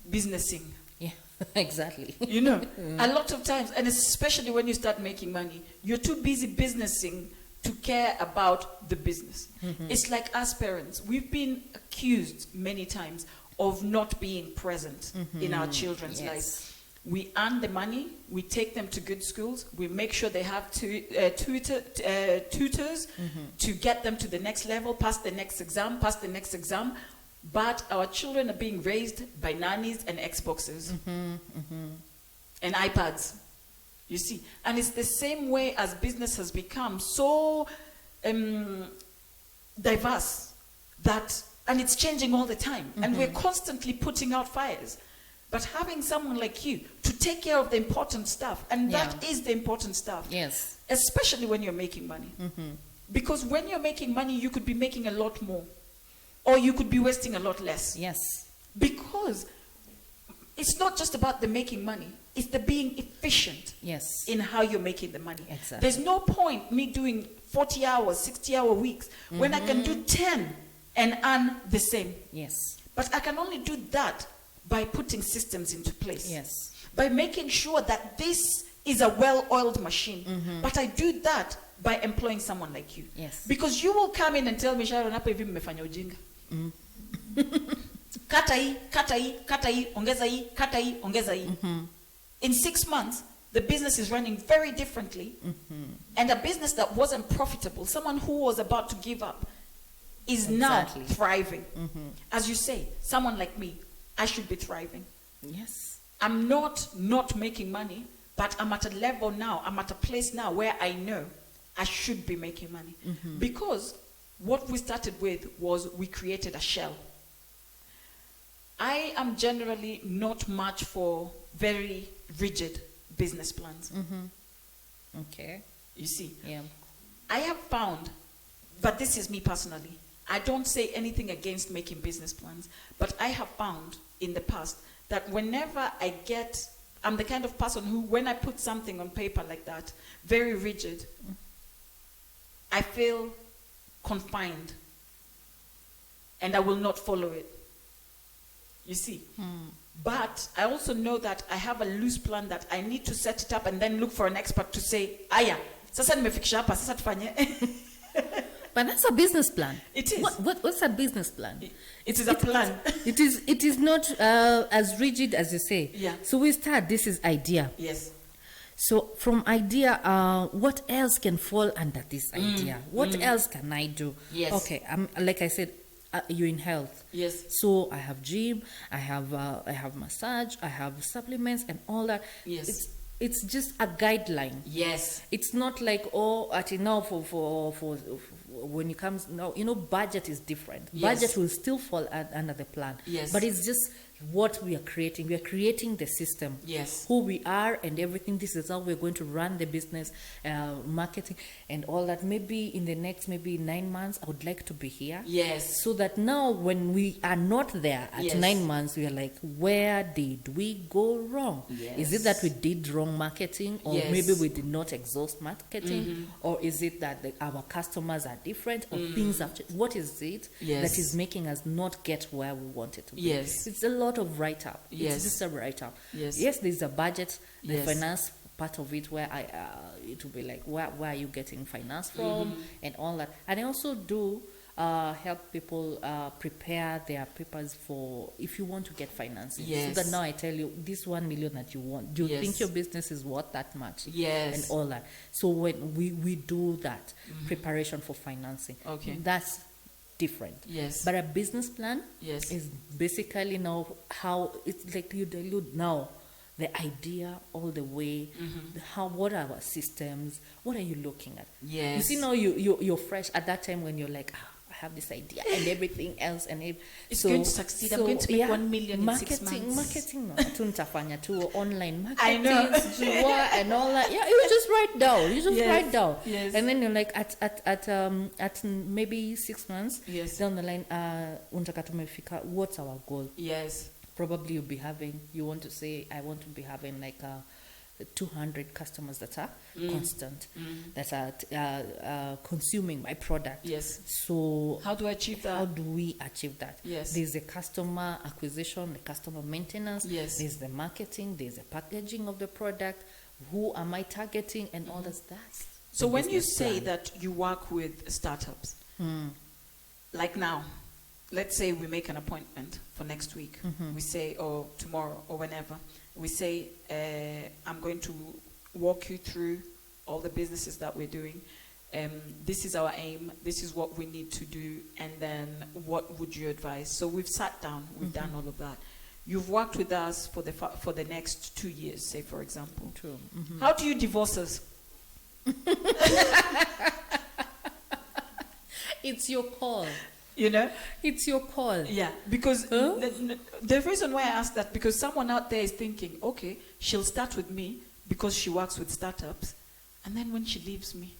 businessing. Yeah, exactly. You know, a lot of times, and especially when you start making money, you're too busy businessing to care about the business. It's like us parents. We've been accused many times of not being present in our children's Yes. lives. We earn the money, we take them to good schools, we make sure they have tutors to get them to the next level, pass the next exam, but our children are being raised by nannies and Xboxes and iPads. You see, and it's the same way as business has become so diverse that, and it's changing all the time, and we're constantly putting out fires. But having someone like you to take care of the important stuff, and that is the important stuff. Yes. Especially when you're making money. Because when you're making money, you could be making a lot more, or you could be wasting a lot less. Yes. Because it's not just about the making money, it's the being efficient in how you're making the money. Exactly. There's no point me doing 40 hours, 60-hour weeks when I can do 10 and earn the same. Yes. But I can only do that by putting systems into place. Yes. By making sure that this is a well-oiled machine. But I do that by employing someone like you. Yes. Because you will come in and tell me, Sharon, hapa hivi mmefanya ujinga. Kata hii, kata hii, kata hii, ongeza hii, kata hii, ongeza hii. In 6 months, the business is running very differently. And a business that wasn't profitable, someone who was about to give up, is now thriving. As you say, someone like me, I should be thriving. Yes. I'm not making money, but I'm at a level now, I'm at a place now where I know I should be making money. Because what we started with was we created a shell. I am generally not much for very rigid business plans. Okay. You see? Yeah. I have found, but this is me personally, I don't say anything against making business plans, but I have found in the past that whenever I'm the kind of person who, when I put something on paper like that, very rigid, I feel confined and I will not follow it. You see? But I also know that I have a loose plan that I need to set it up and then look for an expert to say, aya, sasa nimefikisha hapa, sasa tufanye. But that's a business plan. It is. What's a business plan? It is a plan. It is not as rigid as you say. Yeah. So we start, this is idea. Yes. So from idea, what else can fall under this idea? What else can I do? Yes. Okay, like I said, you're in health. Yes. So I have gym, I have massage, I have supplements and all that. Yes. It's just a guideline. Yes. It's not like, now for when it comes now, budget is different. Yes. Budget will still fall under the plan. Yes. But it's just what we are creating. We are creating the system. Yes. Who we are and everything. This is how we're going to run the business, marketing and all that. Maybe in the next 9 months, I would like to be here. Yes. So that now when we are not there at 9 months, we are like, where did we go wrong? Yes. Is it that we did wrong marketing, or maybe we did not exhaust marketing, or is it that our customers are different, or things have changed? What is it that is making us not get where we wanted to be? Yes. It's a lot of write-up. Yes. It's just a write-up. Yes. Yes, there's a budget, the Yes. finance part of it, where it will be like, where are you getting finance from, and all that. And I also do help people prepare their papers for if you want to get financing. Yes. So that now I tell you, this 1 million that you want, do you think your business is worth that much? Yes. And all that. So when we do that preparation for financing, Okay. that's different. Yes. But a business plan Yes. is basically now how it's like you dilute now the idea all the way. What are our systems? What are you looking at? Yes. You see now you're fresh at that time when you're like, I have this idea and everything else it's going to succeed. I'm going to make 1 million in 6 months. Marketing, no, tunitafanya tu online I know. marketing, and all that. Yeah, you just write down. Write down. Yes. And then you're like at maybe 6 months Yes. down the line, unataka tumefika, what's our goal? Yes. Probably you want to say, I want to be having like 200 customers that are constant, that are consuming my product. Yes. So How do I achieve that? how do we achieve that? Yes. There's the customer acquisition, the customer maintenance. Yes. There's the marketing, there's the packaging of the product. Who am I targeting and all that? That's So the when you business say plan. that you work with startups, like now, let's say we make an appointment for next week. We say, or tomorrow, or whenever. We say, I'm going to walk you through all the businesses that we're doing. This is our aim. This is what we need to do. And then what would you advise? So we've sat down. We've done all of that. you've worked with us for the next 2 years, say for example. True. How do you divorce us? It's your call. You know? It's your call. Yeah, because the reason why I ask that, because someone out there is thinking, okay, she'll start with me because she works with startups, and then when she leaves me,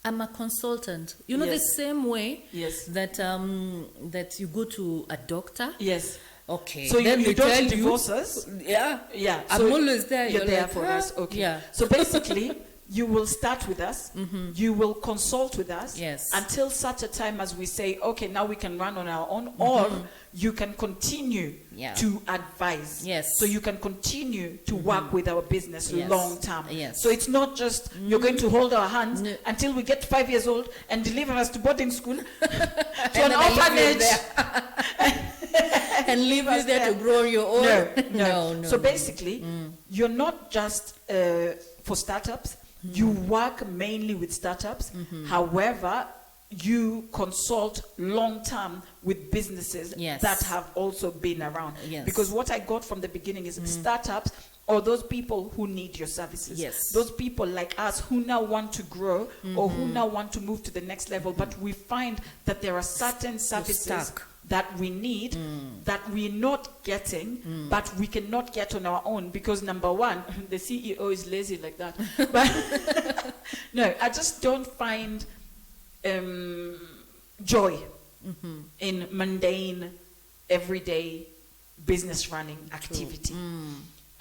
I'm a consultant. You know, Yes. the same way Yes. that that you go to a doctor. yes. Okay. So then you they don't tell you- divorce us? Yeah. Yeah. I'm so always there. You're there like, for "Ah." us. Okay. Yeah. So basically, you will start with us. You will consult with us. Yes. Until such a time as we say, okay, now we can run on our own, or you can continue Yeah. to advise. Yes. So you can continue to work with our business Yes. long term. Yes. So it's not just you're going to hold our hands No. until we get 5 years old and deliver us to boarding school, to an then I leave you orphanage. And leave you there to grow on your own. No. So no. basically, you're not just for startups. You work mainly with startups. However, you consult long term with businesses Yes. that have also been around. Yes. Because what I got from the beginning is startups, or those people who need your services. Yes. Those people like us who now want to grow or who now want to move to the next level, but we find that there are certain services stuck. that we need that we're not getting, but we cannot get on our own because number one, the CEO is lazy like that. But no, I just don't find joy in mundane, everyday business running activity.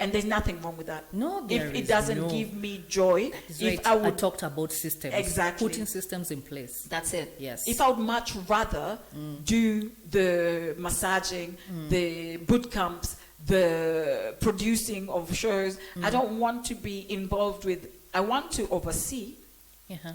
And there's nothing wrong with that. No, If there it is doesn't no. give me joy, That's if right. I would talked about systems. Exactly. Putting systems in place. That's it. Yes. If I would much rather do the massaging, the boot camps, the producing of shows, I don't want to be involved with, I want to oversee,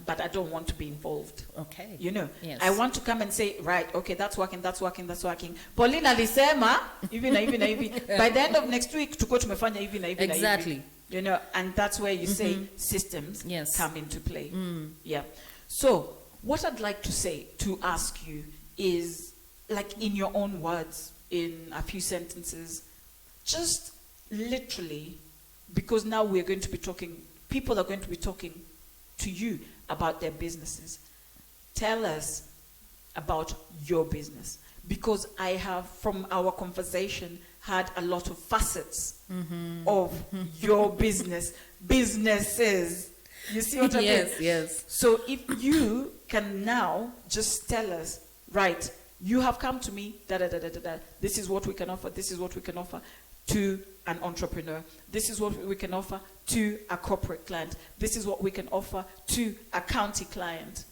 but I don't want to be involved. Okay. You know, Yes. I want to come and say, right, okay, that's working. Pauline alisema, hivi na hivi na hivi. By the end of next week, tuko tumefanya hivi na hivi na hivi. Exactly. You know, and that's where you say systems Yes. come into play. Yeah. So, what I'd like to say, to ask you is, like in your own words, in a few sentences, just literally, because now we're going to be talking, people are going to be talking to you about their businesses. Tell us about your business, because I have, from our conversation, had a lot of facets of your businesses. You see what I mean? Yes, yes. So if you can now just tell us, right, you have come to me, this is what we can offer, this is what we can offer to an entrepreneur. This is what we can offer to a corporate client. This is what we can offer to a county client.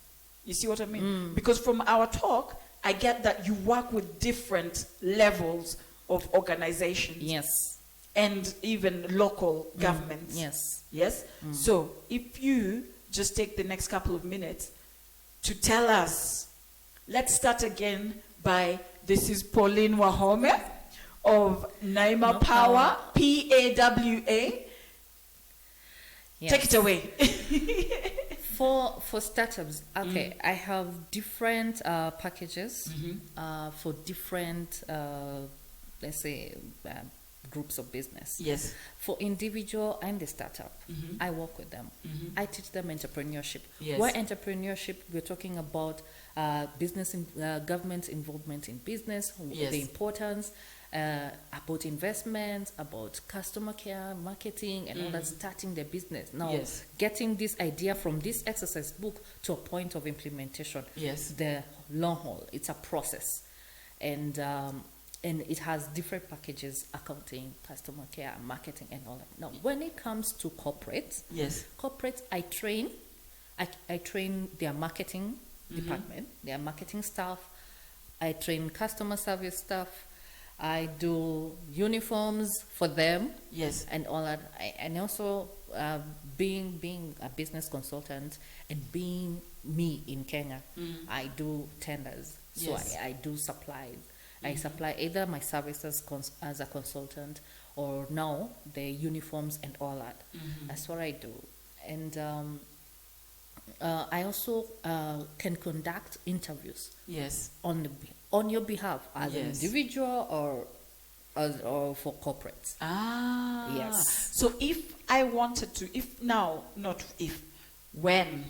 You see what I mean? Because from our talk, I get that you work with different levels of organizations. Yes. And even local governments. Yes. Yes? So if you just take the next couple of minutes to tell us, let's start again by, this is Pauline Wahome of Naimapawa, P-A-W-A. Yes. Take it away. For startups, okay, I have different packages for different, let's say, groups of business. Yes. For individual and the startup, I work with them. I teach them entrepreneurship. Yes. Why entrepreneurship? We're talking about business, government involvement in business, Yes. the importance, about investments, about customer care, marketing, and all that, starting their business. Now, Yes. getting this idea from this exercise book to a point of implementation. Yes. The long haul. It's a process. And it has different packages: accounting, customer care, marketing, and all that. Now, when it comes to corporates, Yes. I train their marketing department, their marketing staff. I train customer service staff. I do uniforms for them. Yes. And all that. And also being a business consultant and being me in Kenya, I do tenders. So Yes. I do supplies. I supply either my services as a consultant, or now the uniforms and all that. That's what I do. And I also can conduct interviews Yes. on your behalf as an Yes. individual or or for corporates. Ah. Yes. So if I wanted to, when,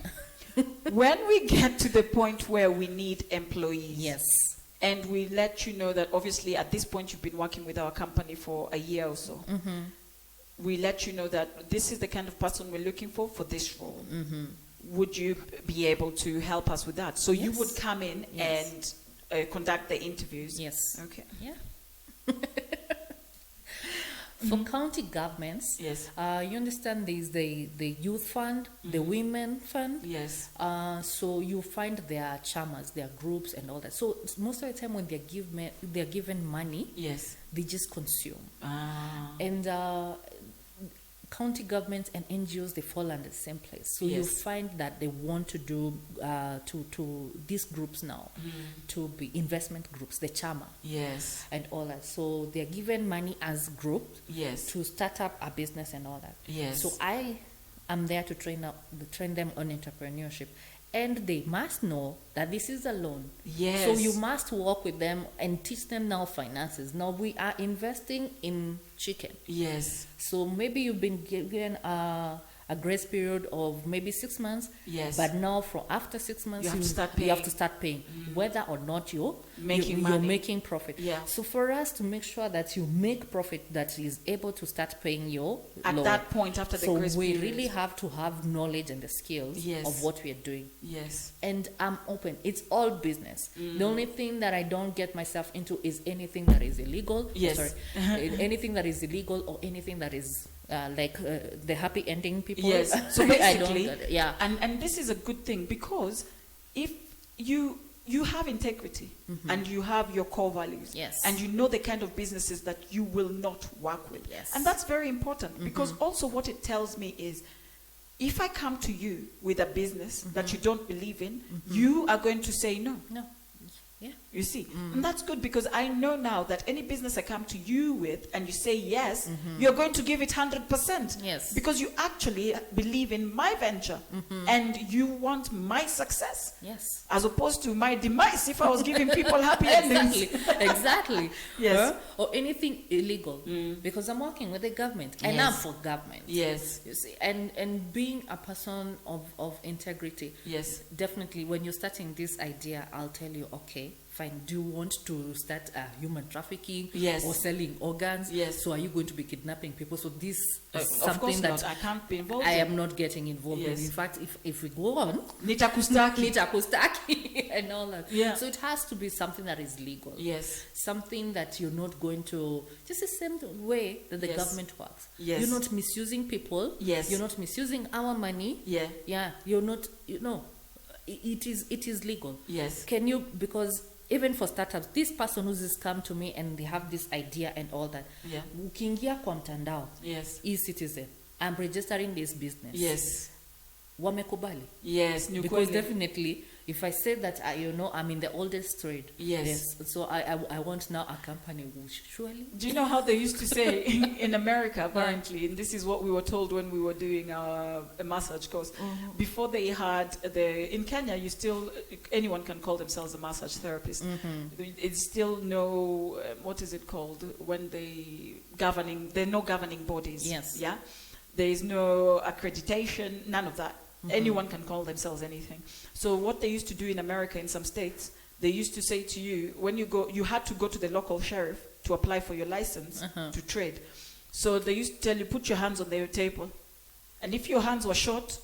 when we get to the point where we need employees. Yes. And we let you know that obviously at this point you've been working with our company for a year or so. We let you know that this is the kind of person we're looking for this role. Would you be able to help us with that? So you would come in and conduct the interviews. Yes. Okay. Yeah. For county governments, Yes. You understand there's the youth fund, the women fund. Yes. So you find their chamas, their groups and all that. So most of the time when they're given money, Yes. they just consume. Ah. And county governments and NGOs, they fall under the same place. So you Yes. find that they want to do to these groups now to be investment groups, the chama Yes. and all that. So they're given money as groups Yes. to start up a business and all that. Yes. So I am there to train them on entrepreneurship. And they must know that this is a loan. Yes. So you must work with them and teach them now finances. Now we are investing in chicken. Yes. So maybe you've been given a grace period of maybe 6 months. Yes. But now from after 6 months, You have to start you have paying. to start paying, whether or not you're Making you're money. making profit. Yeah. So for us to make sure that you make profit that is able to start paying your At loan. that point after the So grace we period. really have to have knowledge and the skills Yes. of what we are doing. Yes. And I'm open. It's all business. The only thing that I don't get myself into is anything that is illegal. Yes. Anything that is illegal or anything that is the happy ending people. Yes. So I don't basically, get it. Yeah. and this is a good thing because if you have integrity and you have your core values, Yes. and you know the kind of businesses that you will not work with, Yes. and that's very important because also what it tells me is if I come to you with a business that you don't believe in, you are going to say no. No. Yeah. You see, and that's good because I know now that any business I come to you with and you say yes, you're going to give it 100%. Yes. Because you actually believe in my venture and you want my success. Yes. As opposed to my demise if I was giving people happy endings. Exactly. Yes. Or anything illegal. Because I'm working with the government and I'm Yes. for government. Yes. You see, and being a person of integrity. Yes. Definitely, when you're starting this idea, I'll tell you, okay, fine. Do you want to start human trafficking? Yes. Or selling organs? Yes. So are you going to be kidnapping people? So this is Of something course that not. I can't be involved I in. am not getting involved in. Yes. In fact, if we go on, Nitakustaki. nitakustaki and all that. Yeah. So it has to be something that is legal. Yes. Something that you're not going to, just the same way that the Yes. government works. Yes. You're not misusing people. Yes. You're not misusing our money. Yeah. Yeah. You're not, it is legal. Yes. Can you, because even for startups, this person who's just come to me and they have this idea and all that. Yeah. Ukiingia kwa mtandao, Yes. e-citizen, I'm registering this business. Yes. Wamekubali. Yes. Ni Because kweli. definitely, if I say that I'm in the oldest trade, Yes. so I want now a company which surely. Do you know how they used to say in America, apparently, and this is what we were told when we were doing a massage course, before they had in Kenya, anyone can call themselves a massage therapist. It's still no, what is it called, when there are no governing bodies. Yes. Yeah? There is no accreditation, none of that. Anyone can call themselves anything. So what they used to do in America, in some states, they used to say to you, when you go, you had to go to the local sheriff to apply for your license to trade. So they used to tell you, put your hands on their table. And if your hands were short,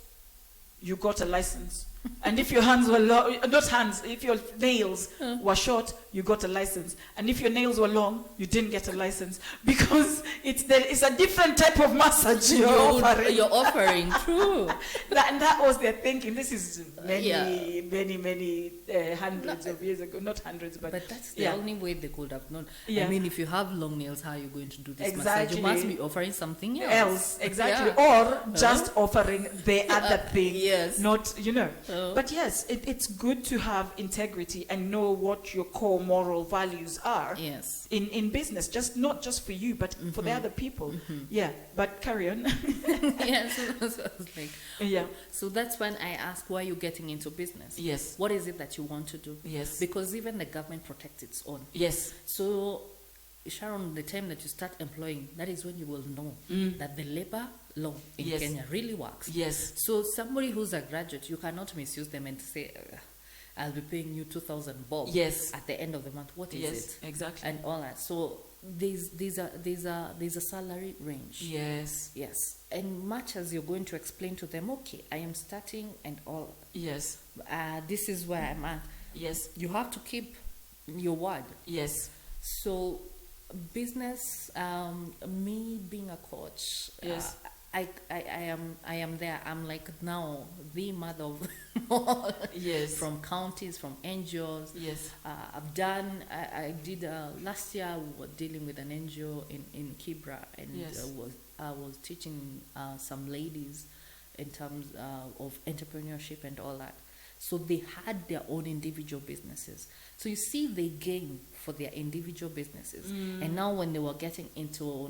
you got a license. And if your hands were long, not hands, if your nails were short, you got a license. And if your nails were long, you didn't get a license. Because it's a different type of massage you're offering. You're offering, true. And that was their thinking. This is many Yeah. hundreds of years ago. Not hundreds, but that's the only way they could have known. Yeah. I mean, if you have long nails, how are you going to do this Exactly. massage? You must be offering something else. Exactly. Yeah. Or just offering the other thing. Yes. Not, But yes, it's good to have integrity and know what your core moral values are. Yes. In business, not just for you, but for the other people. Yeah. But carry on. Yeah. So I was like, Yeah. So that's when I ask, why are you getting into business? Yes. What is it that you want to do? Yes. Because even the government protects its own. Yes. So Sharon, the time that you start employing, that is when you will know that the labor law in Yes. Kenya really works. Yes. So somebody who's a graduate, you cannot misuse them and say, I'll be paying you 2,000 bob Yes. at the end of the month. What is Yes, it? exactly. And all that. So there's a salary range. Yes. Yes. And much as you're going to explain to them, okay, I am starting and all, Yes. this is where I'm at. Yes. You have to keep your word. Yes. So business, me being a coach, Yes. I am there. I'm like now the mother of all. Yes. From counties, from NGOs. Yes. I've done. I did last year. We were dealing with an NGO in Kibra, and Yes. I was teaching some ladies in terms of entrepreneurship and all that. So they had their own individual businesses. So you see, they gain for their individual businesses. And now when they were getting into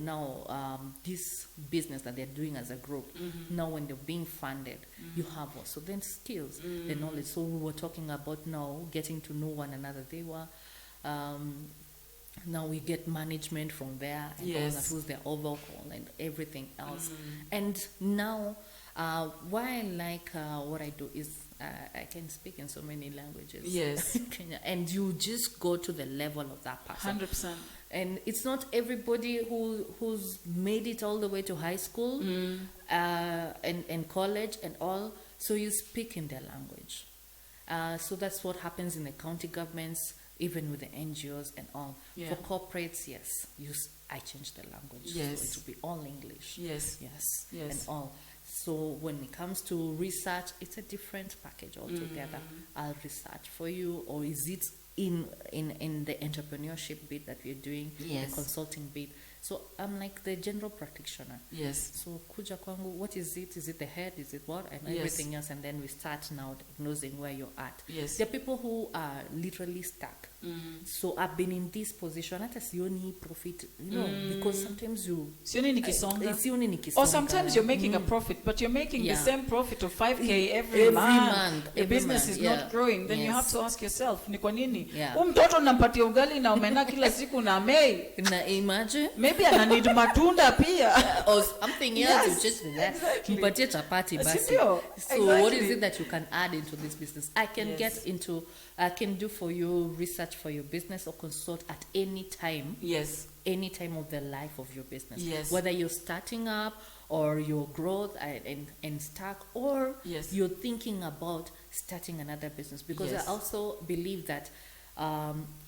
this business that they're doing as a group, now when they're being funded, you have also then skills, the knowledge. So we were talking about now getting to know one another. They were, now we get management from there and all that, who's their overall and everything else. And now, why I like what I do is I can speak in so many languages. Yes. Kenya, and you just go to the level of that person. 100%. And it's not everybody who's made it all the way to high school and college and all. So you speak in their language. So that's what happens in the county governments, even with the NGOs and all. Yeah. For corporates, yes, I changed the language. Yes. So it will be all English. Yes. Yes. Yes. And all. So when it comes to research, it's a different package altogether. I'll research for you, or is it in the entrepreneurship bit that we're doing, Yes. the consulting bit? So I'm like the general practitioner. Yes. So kuja kwangu, what is it? Is it the head? Is it what? And Yes. everything else. And then we start now diagnosing where you're at. Yes. There are people who are literally stuck. So I've been in this position. Hata sioni profit, because sometimes you... Sioni nikisonga. Sioni nikisonga. Or sometimes you're making a profit, but you're making the Yeah. same profit of 5K every month. The every business month, is yeah. not growing. Then you Yes. have to ask yourself, ni kwa nini? Yeah. Mtoto nampatia ugali na omena kila siku na mei. Na imagine. Maybe ananid matunda pia. Or something else, Yes, you just that. exactly. Mpatie chapati basi. Sindio? So what is Exactly. it that you can add into this business? I can I can do for you research for your business or consult at any time. Yes. Any time of the life of your business. Yes. Whether you're starting up or your growth and stuck, or Yes. you're thinking about starting another business. Because Yes. I also believe that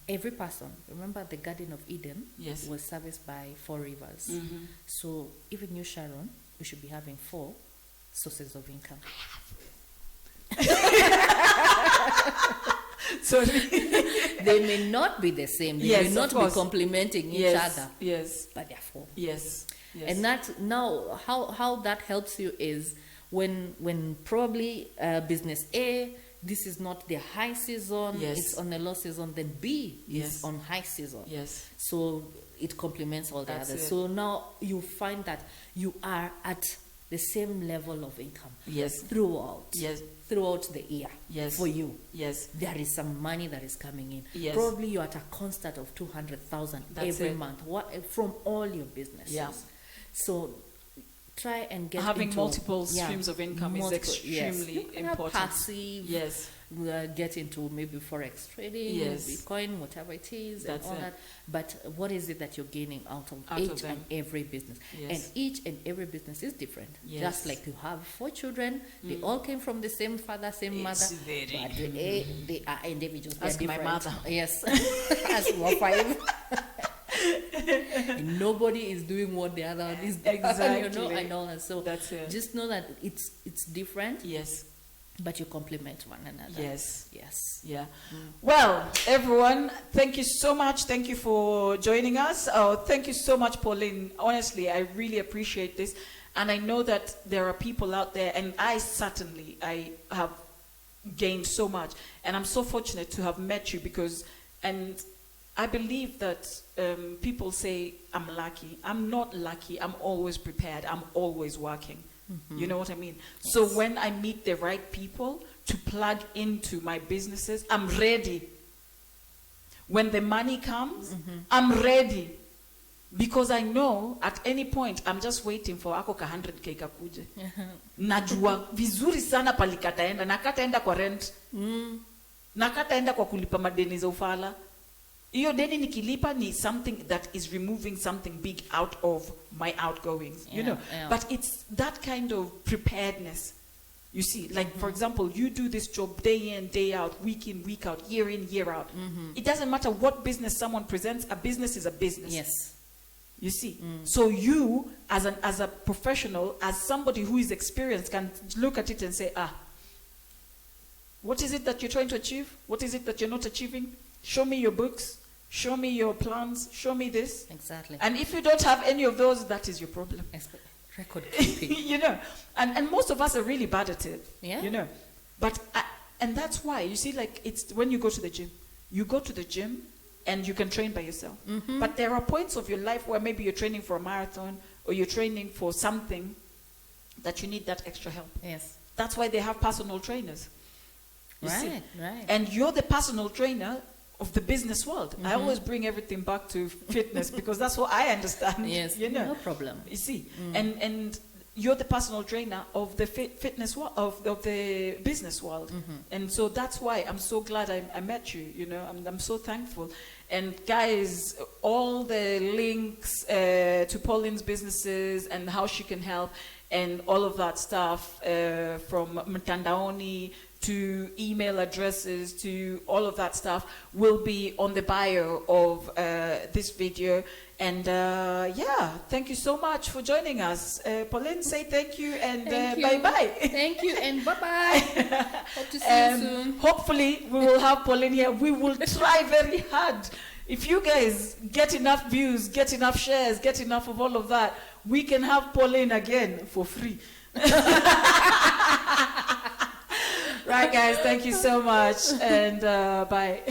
every person, remember the Garden of Eden Yes. was serviced by 4 rivers. So even you, Sharon, you should be having 4 sources of income. So They may not be the same. They Yes, may of not be course. complementing each yes. other, Yes. but they're 4. Yes. Yes. And that now how that helps you is when probably business A, this is not their high season, Yes. it's on a low season, then B Yes. is on high season. Yes. So it complements all the That's others. it. So now you find that you are at the same level of income Yes. throughout Yes. throughout the year. Yes. For you. Yes. There is some money that is coming in. Yes. Probably you're at a constant of 200,000 That's every it. month from all your businesses. Yeah. So try and get Having into, multiple streams of income is extremely You can have important. passive. Yes. Get into maybe forex trading, Yes. Bitcoin, whatever it is, That's and all it. that. But what is it that you're gaining out of Out of each them. and every business? Yes. And each and every business is different. Yes. Just like you have 4 children, they all came from the same father, same It's mother, very but they are individuals. They are Ask my different. mother. Yes, as we are 5. And nobody is doing what the other one is doing. Exactly. I know that. So That's it. just know that it's different, Yes. but you complement one another. Yes. Yes. Yeah. Well, everyone, thank you so much. Thank you for joining us. Thank you so much, Pauline. Honestly, I really appreciate this. And I know that there are people out there, and I have gained so much. And I'm so fortunate to have met you and I believe that people say I'm lucky. I'm not lucky. I'm always prepared. I'm always working. You know what I mean? Yes. So when I meet the right people to plug into my businesses, I'm ready. When the money comes, I'm ready. Because I know at any point I'm just waiting for ako ka 100k kakuje. Najua vizuri sana palikataenda, nakataenda kwa rent. Nakataenda kwa kulipa madeni za ufala. Iyo deni nikilipa ni something that is removing something big out of my outgoings, you know. But it's that kind of preparedness. You see, like for example, you do this job day in, day out, week in, week out, year in, year out. It doesn't matter what business someone presents, a business is a business. Yes. You see, so you as a professional, as somebody who is experienced, can look at it and say, what is it that you're trying to achieve? What is it that you're not achieving? Show me your books. Show me your plans. Show me this. Exactly. And if you don't have any of those, that is your problem. Record keeping. You know, and most of us are really bad at it. Yeah. You know, but and that's why you see, like, it's when you go to the gym. You go to the gym and you can train by yourself. But there are points of your life where maybe you're training for a marathon or you're training for something that you need that extra help. Yes. That's why they have personal trainers. You see? Right. And you're the personal trainer of the business world. I always bring everything back to fitness because that's what I understand. Yes, you know. no problem. You see, and you're the personal trainer of the fitness world, of the business world. And so that's why I'm so glad I met you. You know, I'm so thankful. And guys, all the links to Pauline's businesses and how she can help and all of that stuff from Mtandaoni to email addresses to all of that stuff will be on the bio of this video. And yeah, thank you so much for joining us. Pauline, say thank you and bye-bye. Thank you and bye-bye. Hope to see you soon. Hopefully we will have Pauline here. We will try very hard. If you guys get enough views, get enough shares, get enough of all of that, we can have Pauline again for free. Right, guys, thank you so much, and bye.